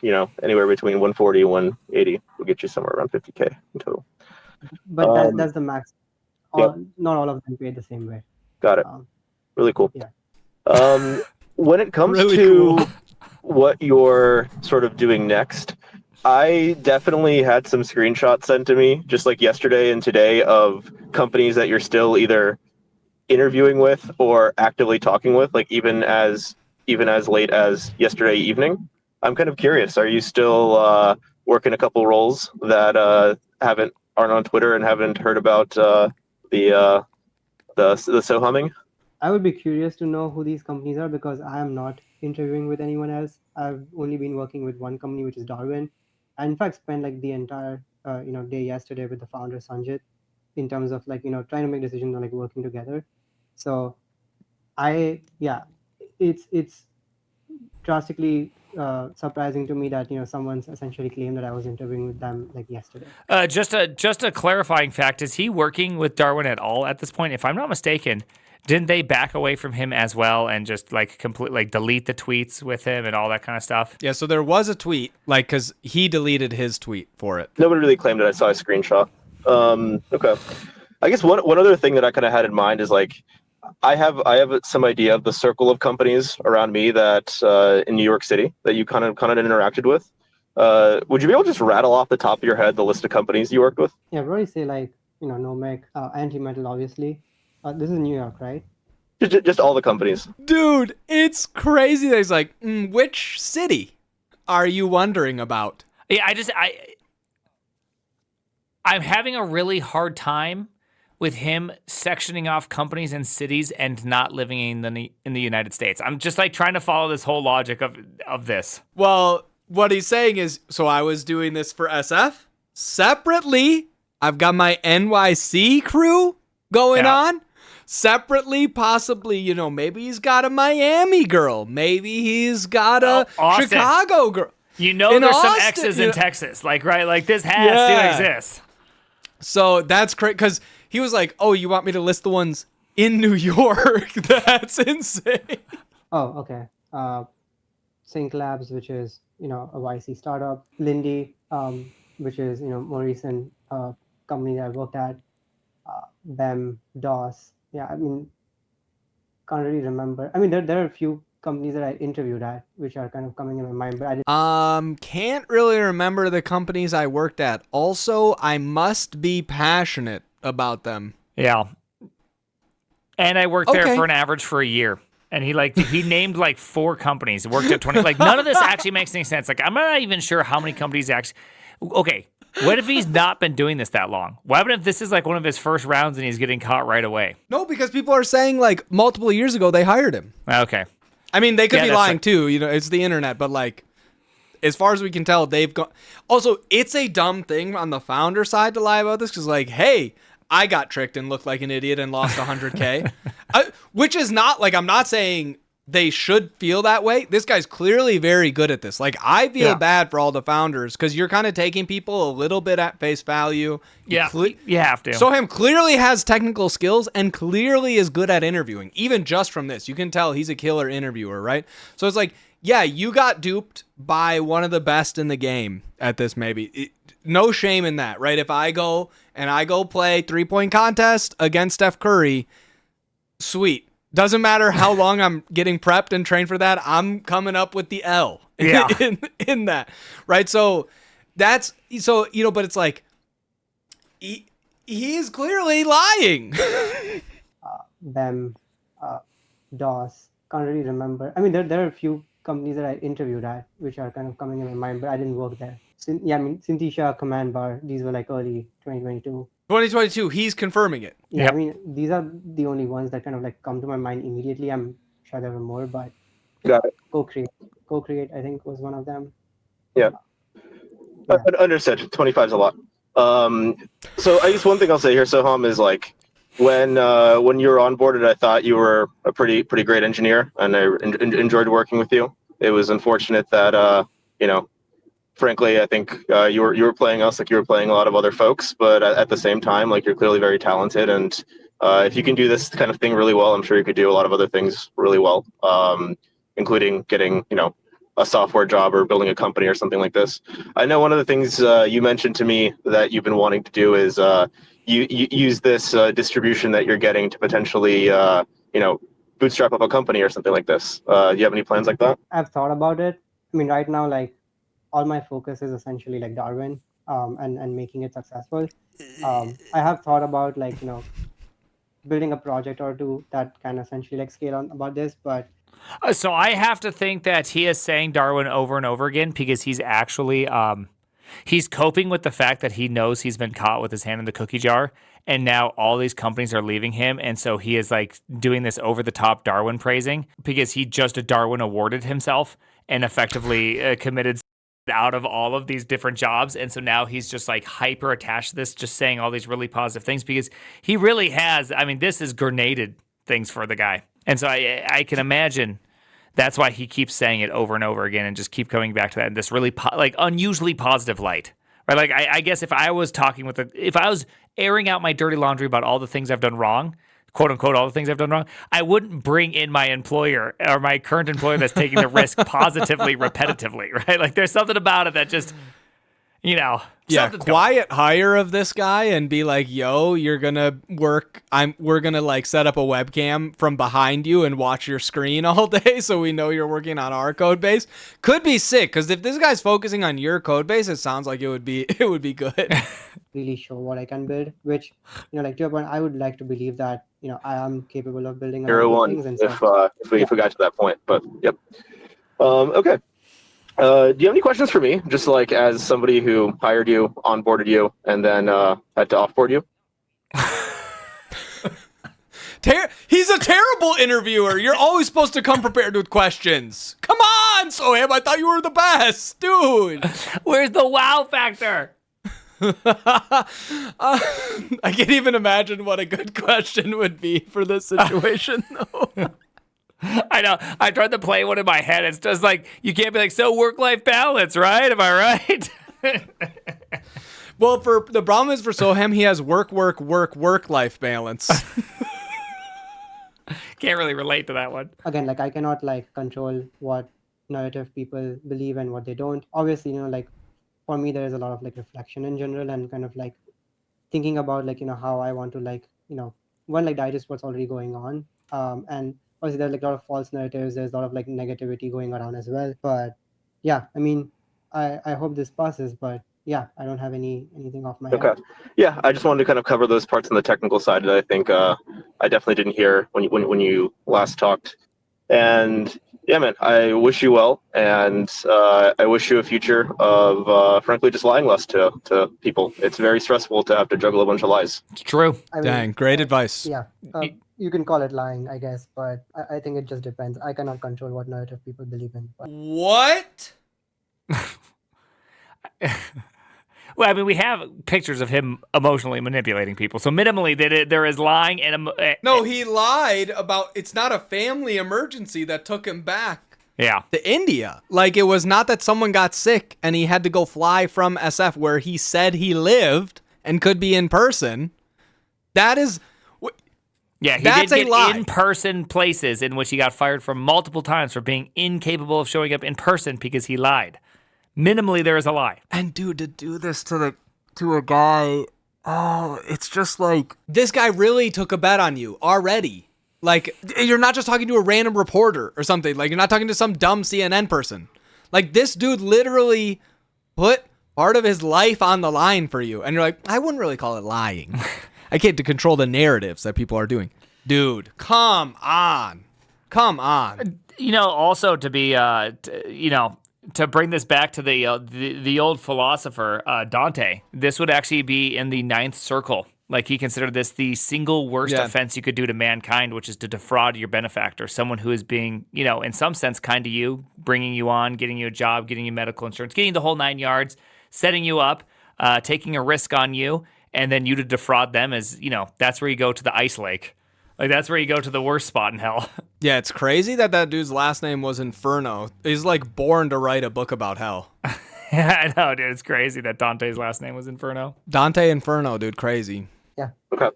anywhere between 140 and 180 will get you somewhere around 50K in total. But Um, that's the max. yep. Not all of them pay the same way. Got it. Really cool. Yeah. When it comes Really to cool. what you're sort of doing next, I definitely had some screenshots sent to me just like yesterday and today of companies that you're still either interviewing with or actively talking with, like even as late as yesterday evening. I'm kind of curious. Are you still working a couple roles that aren't on Twitter and haven't heard about the Sohaming? I would be curious to know who these companies are because I am not interviewing with anyone else. I've only been working with one company, which is Darwin. I in fact spent like the entire day yesterday with the founder Sanjit in terms of like trying to make decisions on like working together. So it's drastically surprising to me that someone's essentially claimed that I was interviewing with them like yesterday. Just a clarifying fact: is he working with Darwin at all at this point? If I'm not mistaken, didn't they back away from him as well and just like delete the tweets with him and all that kind of stuff? Yeah, so there was a tweet, like, because he deleted his tweet for it. Nobody really claimed it. I saw a screenshot. Okay. I guess one other thing that I kind of had in mind is like I have some idea of the circle of companies around me that in New York City that you kind of interacted with. Would you be able to just rattle off the top of your head the list of companies you worked with? Yeah, I'd probably say like Nomec, Anti-Metal, obviously. This is New York, right? Just all the companies. Dude, it's crazy that he's like, which city are you wondering about? Yeah, I'm having a really hard time with him sectioning off companies and cities and not living in the United States. I'm just like trying to follow this whole logic of this. Well, what he's saying is, so I was doing this for SF separately I've got my NYC crew going Yeah. on. Separately, possibly, you know, maybe he's got a Miami girl. Maybe he's got a Austin. Chicago girl. You know, In there's some Austin, X's you in know- Texas, like right, like this has Yeah. to exist. So that's crazy because he was like, "Oh, you want me to list the ones in New York?" That's insane. Oh, okay. Sync Labs, which is a YC startup. Lindy, which is more recent company that I worked at. BEM, DOS. Yeah, I mean, can't really remember. I mean, there are a few companies that I interviewed at, which are kind of coming in my mind, but I didn't. Can't really remember the companies I worked at. Also, I must be passionate about them. Yeah. And I worked there Okay. for an average for a year. And he named like 4 companies, worked at 20. Like none of this actually makes any sense. Like I'm not even sure how many companies actually. Okay, what if he's not been doing this that long? What happened if this is like one of his first rounds and he's getting caught right away? No, because people are saying like multiple years ago they hired him. Okay. I mean, they could Yeah, be that's lying like- too. You know, it's the internet, but like, as far as we can tell, they've gone. Also, it's a dumb thing on the founder side to lie about this because, like, hey, I got tricked and looked like an idiot and lost 100K, which is not like I'm not saying they should feel that way. This guy's clearly very good at this. Like, I feel bad for all the founders because you're kind of taking people a little bit at face value. Yeah, you have to. Soham clearly has technical skills and clearly is good at interviewing. Even just from this, you can tell he's a killer interviewer, right? So it's like, yeah, you got duped by one of the best in the game at this, maybe. No shame in that, right? If I go play 3-point contest against Steph Curry, sweet. Doesn't matter how long I'm getting prepped and trained for that. I'm coming up with the L in that, right? So but it's like, he is clearly lying. BEM, DOS. Can't really remember. I mean, there are a few companies that I interviewed at, which are kind of coming in my mind, but I didn't work there. I mean, Synthesia, Command Bar. These were like early 2022. 2022, he's confirming it. Yeah, Yep. I mean, these are the only ones that kind of like come to my mind immediately. I'm sure there were more, but Got it. Co-create, I think, was one of them. Yeah. Yeah. Understood. 25 is a lot. So I guess one thing I'll say here, Soham, is like when you were onboarded, I thought you were a pretty great engineer, and I enjoyed working with you. It was unfortunate that frankly, I think you were playing us like you were playing a lot of other folks, but at the same time, like you're clearly very talented, and if you can do this kind of thing really well, I'm sure you could do a lot of other things really well, including getting a software job or building a company or something like this. I know one of the things you mentioned to me that you've been wanting to do is you use this distribution that you're getting to potentially bootstrap up a company or something like this. Do you have any plans like that? I've thought about it. I mean, right now, like, all my focus is essentially like Darwin and making it successful. I have thought about like, building a project or two that can essentially like scale on about this, but So I have to think that he is saying Darwin over and over again because he's actually he's coping with the fact that he knows he's been caught with his hand in the cookie jar, and now all these companies are leaving him, and so he is like doing this over the top Darwin praising because he just a Darwin awarded himself and effectively committed out of all of these different jobs, and so now he's just like hyper attached to this, just saying all these really positive things because he really has. I mean, this is grenaded things for the guy, and so I can imagine that's why he keeps saying it over and over again and just keep coming back to that in this really like unusually positive light, right? Like I guess if I was if I was airing out my dirty laundry about all the things I've done wrong, quote unquote, all the things I've done wrong, I wouldn't bring in my employer or my current employer that's taking the risk positively, repetitively, right? Like there's something about it that just, Yeah, something's going- quiet hire of this guy and be like, yo, you're gonna work. We're gonna like set up a webcam from behind you and watch your screen all day, so we know you're working on our code base. Could be sick because if this guy's focusing on your code base, it sounds like it would be good. really show what I can build, which, like to your point, I would like to believe that, I am capable of building a lot Zero of one things. And if so, we got to that point, but yep. Okay. Do you have any questions for me? Just like as somebody who hired you, onboarded you, and then had to offboard you? He's a terrible interviewer. You're always supposed to come prepared with questions. Come on, Soham. I thought you were the best, dude. Where's the wow factor? I can't even imagine what a good question would be for this situation, though. I know. I tried to play one in my head. It's just like, you can't be like, so work-life balance, right? Am I right? Well, for the problem is for Soham, he has work-life balance. Can't really relate to that one. Again, like I cannot like control what narrative people believe and what they don't. Obviously, like for me there is a lot of like reflection in general and kind of like thinking about like how I want to like one, like digest what's already going on, and obviously there's like a lot of false narratives, there's a lot of like negativity going around as well. But yeah, I mean, I hope this passes, but yeah, I don't have anything off my Okay. head. Yeah, I just wanted to kind of cover those parts on the technical side that I think I definitely didn't hear when you last talked. And yeah, man, I wish you well, and I wish you a future of frankly just lying less to people. It's very stressful to have to juggle a bunch of lies. It's true. I mean, Dang, great advice. yeah, you can call it lying, I guess, but I think it just depends. I cannot control what narrative people believe in. But What? Well, I mean, we have pictures of him emotionally manipulating people. So minimally, there is lying and No, he lied about it's not a family emergency that took him back yeah. to India. Like, it was not that someone got sick and he had to go fly from SF where he said he lived and could be in person. That is... Yeah, he That's did a get lie. in-person places in which he got fired from multiple times for being incapable of showing up in person because he lied. Minimally, there is a lie. And dude, to do this to a guy, it's just like this guy really took a bet on you already. Like, you're not just talking to a random reporter or something. Like, you're not talking to some dumb CNN person. Like, this dude literally put part of his life on the line for you, and you're like, I wouldn't really call it lying. I can't to control the narratives that people are doing. Dude, come on. Also to be, to bring this back to the old philosopher Dante, this would actually be in the ninth circle. Like, he considered this the single worst offense you could do to mankind, which is to defraud your benefactor, someone who is being, in some sense, kind to you, bringing you on, getting you a job, getting you medical insurance, getting the whole 9 yards, setting you up, taking a risk on you, and then you to defraud them is, that's where you go to the ice lake. Like, that's where you go to the worst spot in hell. Yeah, it's crazy that dude's last name was Inferno. He's like born to write a book about hell. I know, dude. It's crazy that Dante's last name was Inferno. Dante Inferno, dude, crazy. yeah, Okay.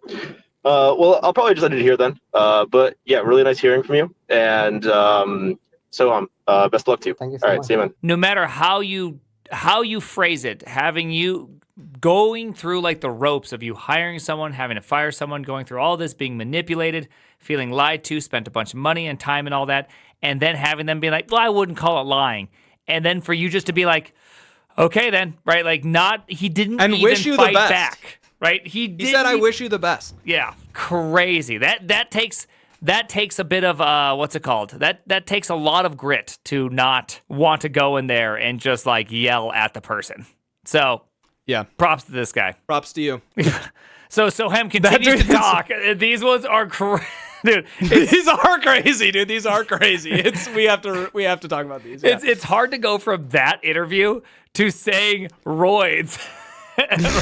Well, I'll probably just end it here then. But yeah, really nice hearing from you. And so best of luck to you. Thank you so All right, much. see you, man. No matter how you phrase it, having you going through like the ropes of you hiring someone, having to fire someone, going through all this, being manipulated, feeling lied to, spent a bunch of money and time and all that, and then having them be like, well, I wouldn't call it lying. And then for you just to be like, okay then, right? Like, he didn't And even wish you the fight best. back, right? He said, I wish you the best. Yeah, crazy. That takes a bit of what's it called? That takes a lot of grit to not want to go in there and just like yell at the person. So Yeah, props to this guy. props to you. So Soham continues to talk. These ones are dude. These are crazy, dude. These are crazy. We have to talk about these. Yeah. It's hard to go from that interview to saying roids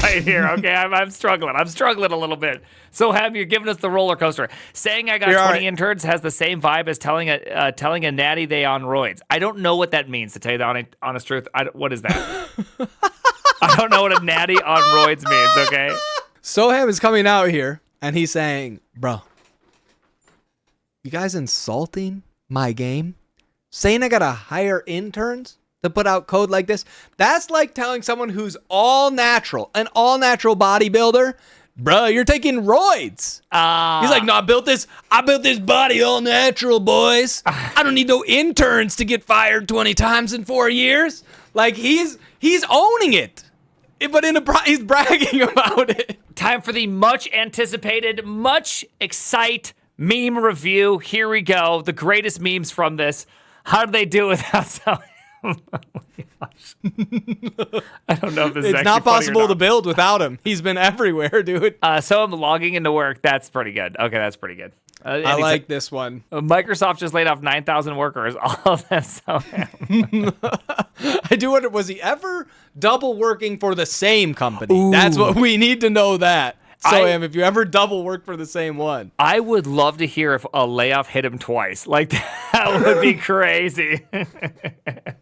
right here. Okay, I'm struggling. I'm struggling a little bit. Soham, you're giving us the roller coaster. Saying I got You're 20 all right. interns has the same vibe as telling a natty they on roids. I don't know what that means, to tell you the honest truth. What is that? I don't know what a natty on roids means, okay? Soham is coming out here and he's saying, bro, you guys insulting my game? Saying I gotta hire interns to put out code like this? That's like telling someone who's all natural, an all natural bodybuilder, bro, you're taking roids. He's like, no, I built this body all natural, boys. I don't need no interns to get fired 20 times in 4 years. Like, he's owning it. But he's bragging about it. Time for the much anticipated, much excite meme review. Here we go. The greatest memes from this. How do they do without I don't know if this is It's actually not funny or possible not. to build without him. He's been everywhere, dude. So I'm logging into work. That's pretty good. Okay, that's pretty good. I like this one. Microsoft just laid off 9,000 workers. All of them. So I do wonder, was he ever double working for the same company? That's what we need to know that. So, if you ever double work for the same one. I would love to hear if a layoff hit him twice. Like, that would be crazy.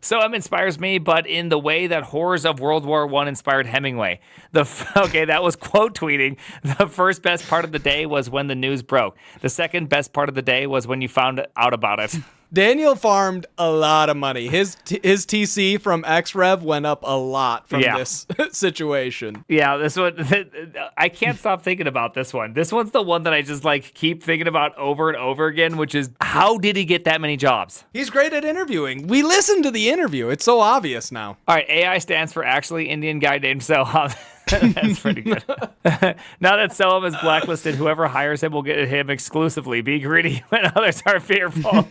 Soham inspires me, but in the way that horrors of World War I inspired Hemingway. Okay, that was quote tweeting. The first best part of the day was when the news broke. The second best part of the day was when you found out about it. Daniel farmed a lot of money. His TC from XRev went up a lot from this situation. Yeah, this one, I can't stop thinking about this one. This one's the one that I just like keep thinking about over and over again, which is how did he get that many jobs? He's great at interviewing. We listened to the interview. It's so obvious now. All right, AI stands for actually Indian guy named Soham. That's pretty good. Now that Soham is blacklisted, whoever hires him will get him exclusively. Be greedy when others are fearful.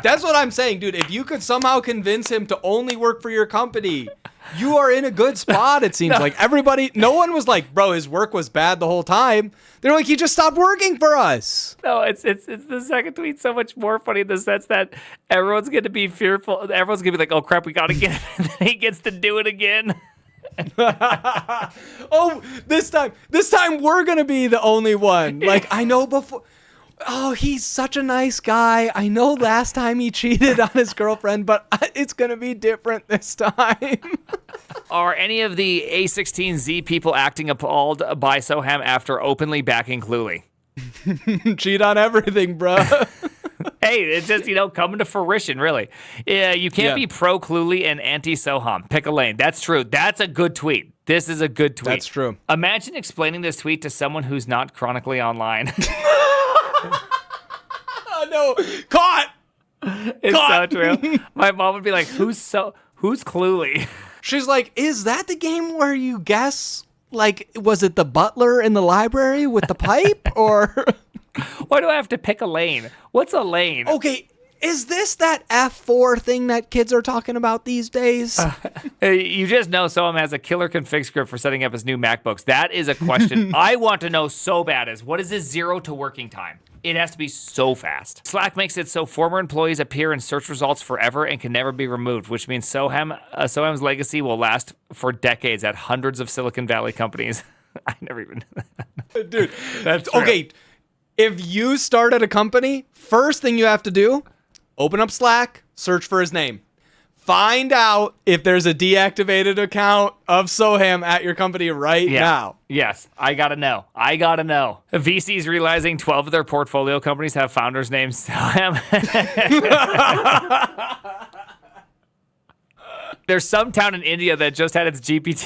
That's what I'm saying, dude. If you could somehow convince him to only work for your company, you are in a good spot, it seems like. Everybody, no one was like, bro, his work was bad the whole time. They're like, he just stopped working for us. No, it's the second tweet so much more funny in the sense that everyone's going to be fearful. Everyone's going to be like, oh, crap, we got to get him. And then he gets to do it again. Oh, this time we're gonna be the only one. Like, I know before. Oh, he's such a nice guy. I know last time he cheated on his girlfriend, but it's gonna be different this time. Are any of the A16Z people acting appalled by Soham after openly backing Cluely? Cheat on everything, bro. Hey, it's just, coming to fruition, really. Yeah, you can't be pro Cluely and anti Soham. Pick a lane. That's true. That's a good tweet. This is a good tweet. That's true. Imagine explaining this tweet to someone who's not chronically online. Oh, no. Caught. It's so true. My mom would be like, who's Cluely? She's like, is that the game where you guess, like, was it the butler in the library with the pipe, or... Why do I have to pick a lane? What's a lane? Okay, is this that F4 thing that kids are talking about these days? You just know Soham has a killer config script for setting up his new MacBooks. That is a question I want to know so bad is, what is his 0 to working time? It has to be so fast. Slack makes it so former employees appear in search results forever and can never be removed, which means Soham's legacy will last for decades at hundreds of Silicon Valley companies. I never even knew that. Dude, That's true. Okay. If you start at a company, first thing you have to do, open up Slack, search for his name. Find out if there's a deactivated account of Soham at your company now. Yes, I gotta know. VCs realizing 12 of their portfolio companies have founders named Soham. There's some town in India that just had its GDP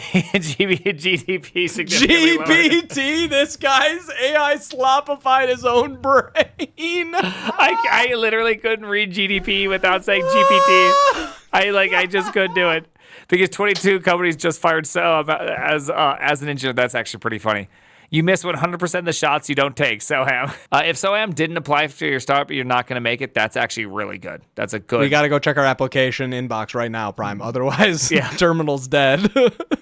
significantly lowered. GPT, this guy's AI slopified his own brain. I literally couldn't read GDP without saying GPT. I just couldn't do it because 22 companies just fired Soham as an engineer. That's actually pretty funny. You miss 100% of the shots you don't take, Soham. If Soham didn't apply for your startup, you're not going to make it. That's actually really good. That's a good... We got to go check our application inbox right now, Prime. Otherwise, terminal's dead.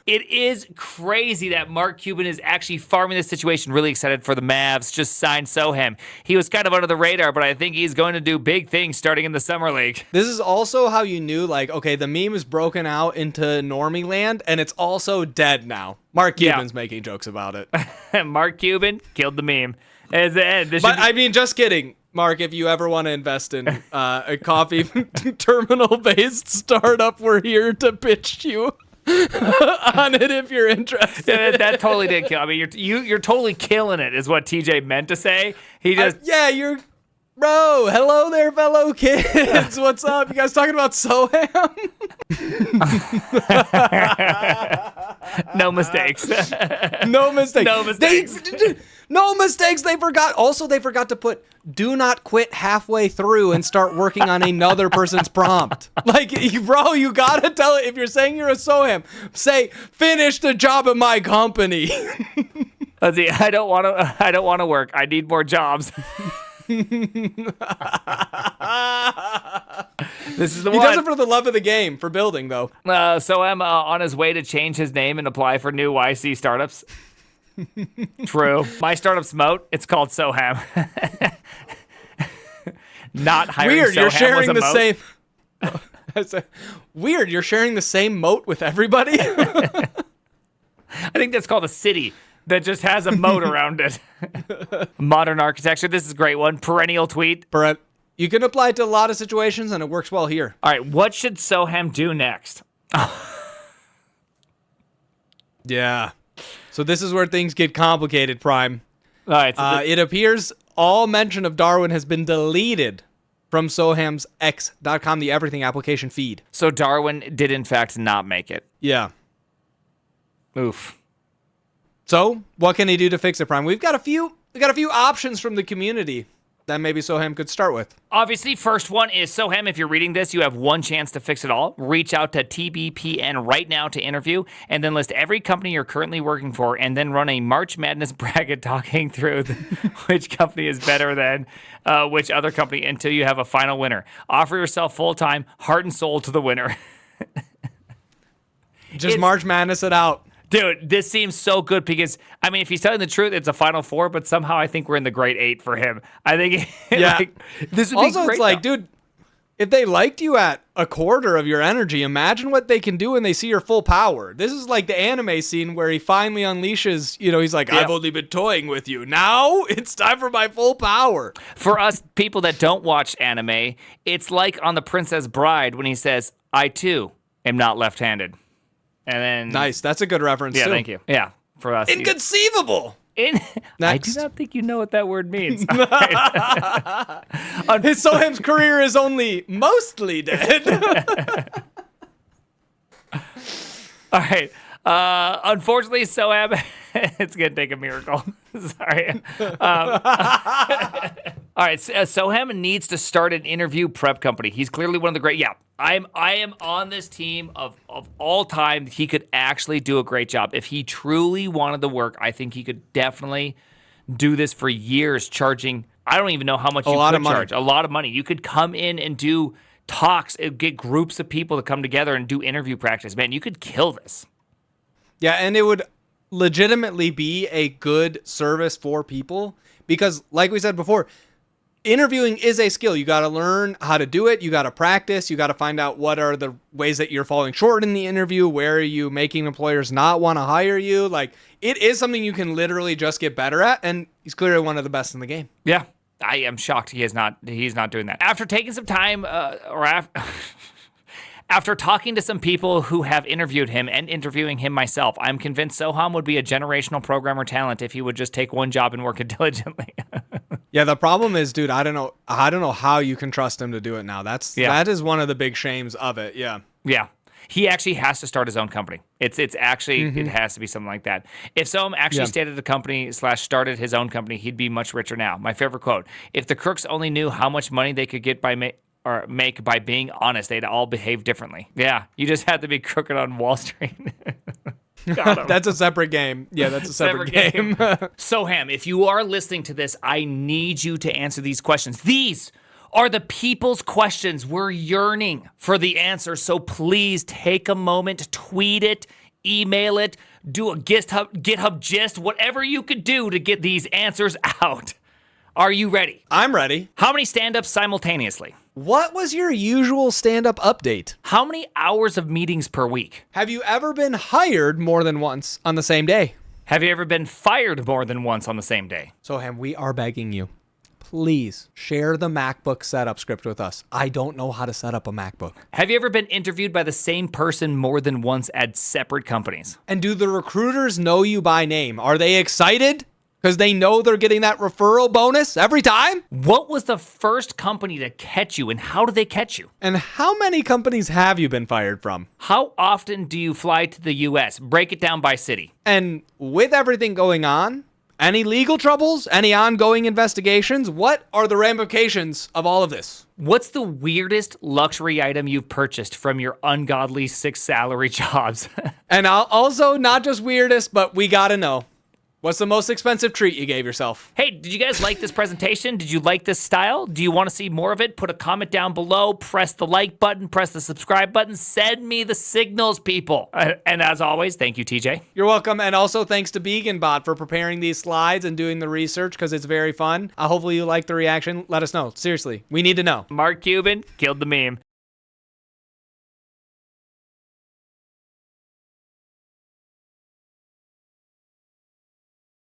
It is crazy that Mark Cuban is actually farming this situation. Really excited for the Mavs. Just signed Soham. He was kind of under the radar, but I think he's going to do big things starting in the summer league. This is also how you knew, like, okay, the meme is broken out into normie land, and it's also dead now. Mark Cuban's making jokes about it. Mark Cuban killed the meme. I mean, just kidding. Mark, if you ever want to invest in a coffee terminal-based startup, we're here to pitch you on it if you're interested. That totally did kill. I mean, you're totally killing it, is what TJ meant to say. He just you're. Bro, hello there, fellow kids. What's up? You guys talking about Soham? No mistakes. No mistakes. No mistakes. No mistakes. They forgot. Also, they forgot to put "do not quit" halfway through and start working on another person's prompt. Like, bro, you gotta tell it. If you're saying you're a Soham, say finish the job at my company. Let's see. I don't want to work. I need more jobs. This is the He one. does it for the love of the game, for building, though. So I'm on his way to change his name and apply for new YC startups. True. My startup's moat. It's called Soham. Not hiring Weird, Soham you're was sharing a the moat. same. Weird, you're sharing the same moat with everybody? I think that's called a city that just has a moat around it. Modern architecture. This is a great one. Perennial tweet. Brett, you can apply it to a lot of situations, and it works well here. All right. What should Soham do next? Yeah. So this is where things get complicated, Prime. All right. So It appears all mention of Darwin has been deleted from Soham's X.com, the everything application feed. so Darwin did, in fact, not make it. Yeah. Oof. So what can he do to fix it, Prime? We got a few options from the community that maybe Soham could start with. Obviously, first one is Soham. If you're reading this, you have one chance to fix it all. Reach out to TBPN right now to interview, and then list every company you're currently working for, and then run a March Madness bracket talking through which company is better than which other company until you have a final winner. Offer yourself full-time, heart and soul to the winner. Just March Madness it out. Dude, this seems so good because, I mean, if he's telling the truth, it's a Final Four, but somehow I think we're in the Great Eight for him. I think Yeah. this would Also, be great. it's like, though. dude, if they liked you at a quarter of your energy, imagine what they can do when they see your full power. This is like the anime scene where he finally unleashes, he's like, Yeah. I've only been toying with you. Now it's time for my full power. For us people that don't watch anime, it's like on The Princess Bride when he says, I too am not left-handed. And then... Nice. That's a good reference, Yeah, too. thank you. Yeah, for us. Inconceivable. I do Next. not think you know what that word means. His Soham's career is only mostly dead. All right. Unfortunately, Soham, it's going to take a miracle. Sorry. All right. Soham needs to start an interview prep company. He's clearly one of the great. Yeah, I am on this team of all time. He could actually do a great job. If he truly wanted the work, I think he could definitely do this for years, charging, I don't even know how much you lot could of money. charge. A lot of money. You could come in and do talks, get groups of people to come together and do interview practice. Man, you could kill this. Yeah, and it would legitimately be a good service for people because, like we said before, interviewing is a skill. You got to learn how to do it. You got to practice. You got to find out what are the ways that you're falling short in the interview. Where are you making employers not want to hire you? Like, it is something you can literally just get better at, and he's clearly one of the best in the game. Yeah, I am shocked he's not doing that. After taking some time, after talking to some people who have interviewed him and interviewing him myself, I'm convinced Soham would be a generational programmer talent if he would just take one job and work it diligently. Yeah, the problem is, dude, I don't know how you can trust him to do it now. That is one of the big shames of it. Yeah. Yeah. He actually has to start his own company. It's actually, it has to be something like that. If Soham actually started a company / started his own company, he'd be much richer now. My favorite quote, if the crooks only knew how much money they could get by make by being honest, they'd all behave differently. Yeah, you just have to be crooked on Wall Street. That's a separate game. Yeah, that's a separate game. Soham, if you are listening to this, I need you to answer these questions. These are the people's questions. We're yearning for the answers, so please take a moment, tweet it, email it, do a GitHub gist, whatever you could do to get these answers out. Are you ready? I'm ready. How many stand-ups simultaneously? What was your usual stand-up update? How many hours of meetings per week? Have you ever been hired more than once on the same day? Have you ever been fired more than once on the same day? Soham, we are begging you. Please share the MacBook setup script with us. I don't know how to set up a MacBook. Have you ever been interviewed by the same person more than once at separate companies? And do the recruiters know you by name? Are they excited? Because they know they're getting that referral bonus every time? What was the first company to catch you, and how did they catch you? And how many companies have you been fired from? How often do you fly to the U.S.? Break it down by city. And with everything going on, any legal troubles, any ongoing investigations, what are the ramifications of all of this? What's the weirdest luxury item you've purchased from your ungodly 6 salary jobs? And also, not just weirdest, but we gotta know. What's the most expensive treat you gave yourself? Hey, did you guys like this presentation? Did you like this style? Do you want to see more of it? Put a comment down below, press the like button, press the subscribe button, send me the signals, people. And as always, thank you, TJ. You're welcome, and also thanks to BeaconBot for preparing these slides and doing the research because it's very fun. Hopefully you like the reaction. Let us know. Seriously, we need to know. Mark Cuban killed the meme.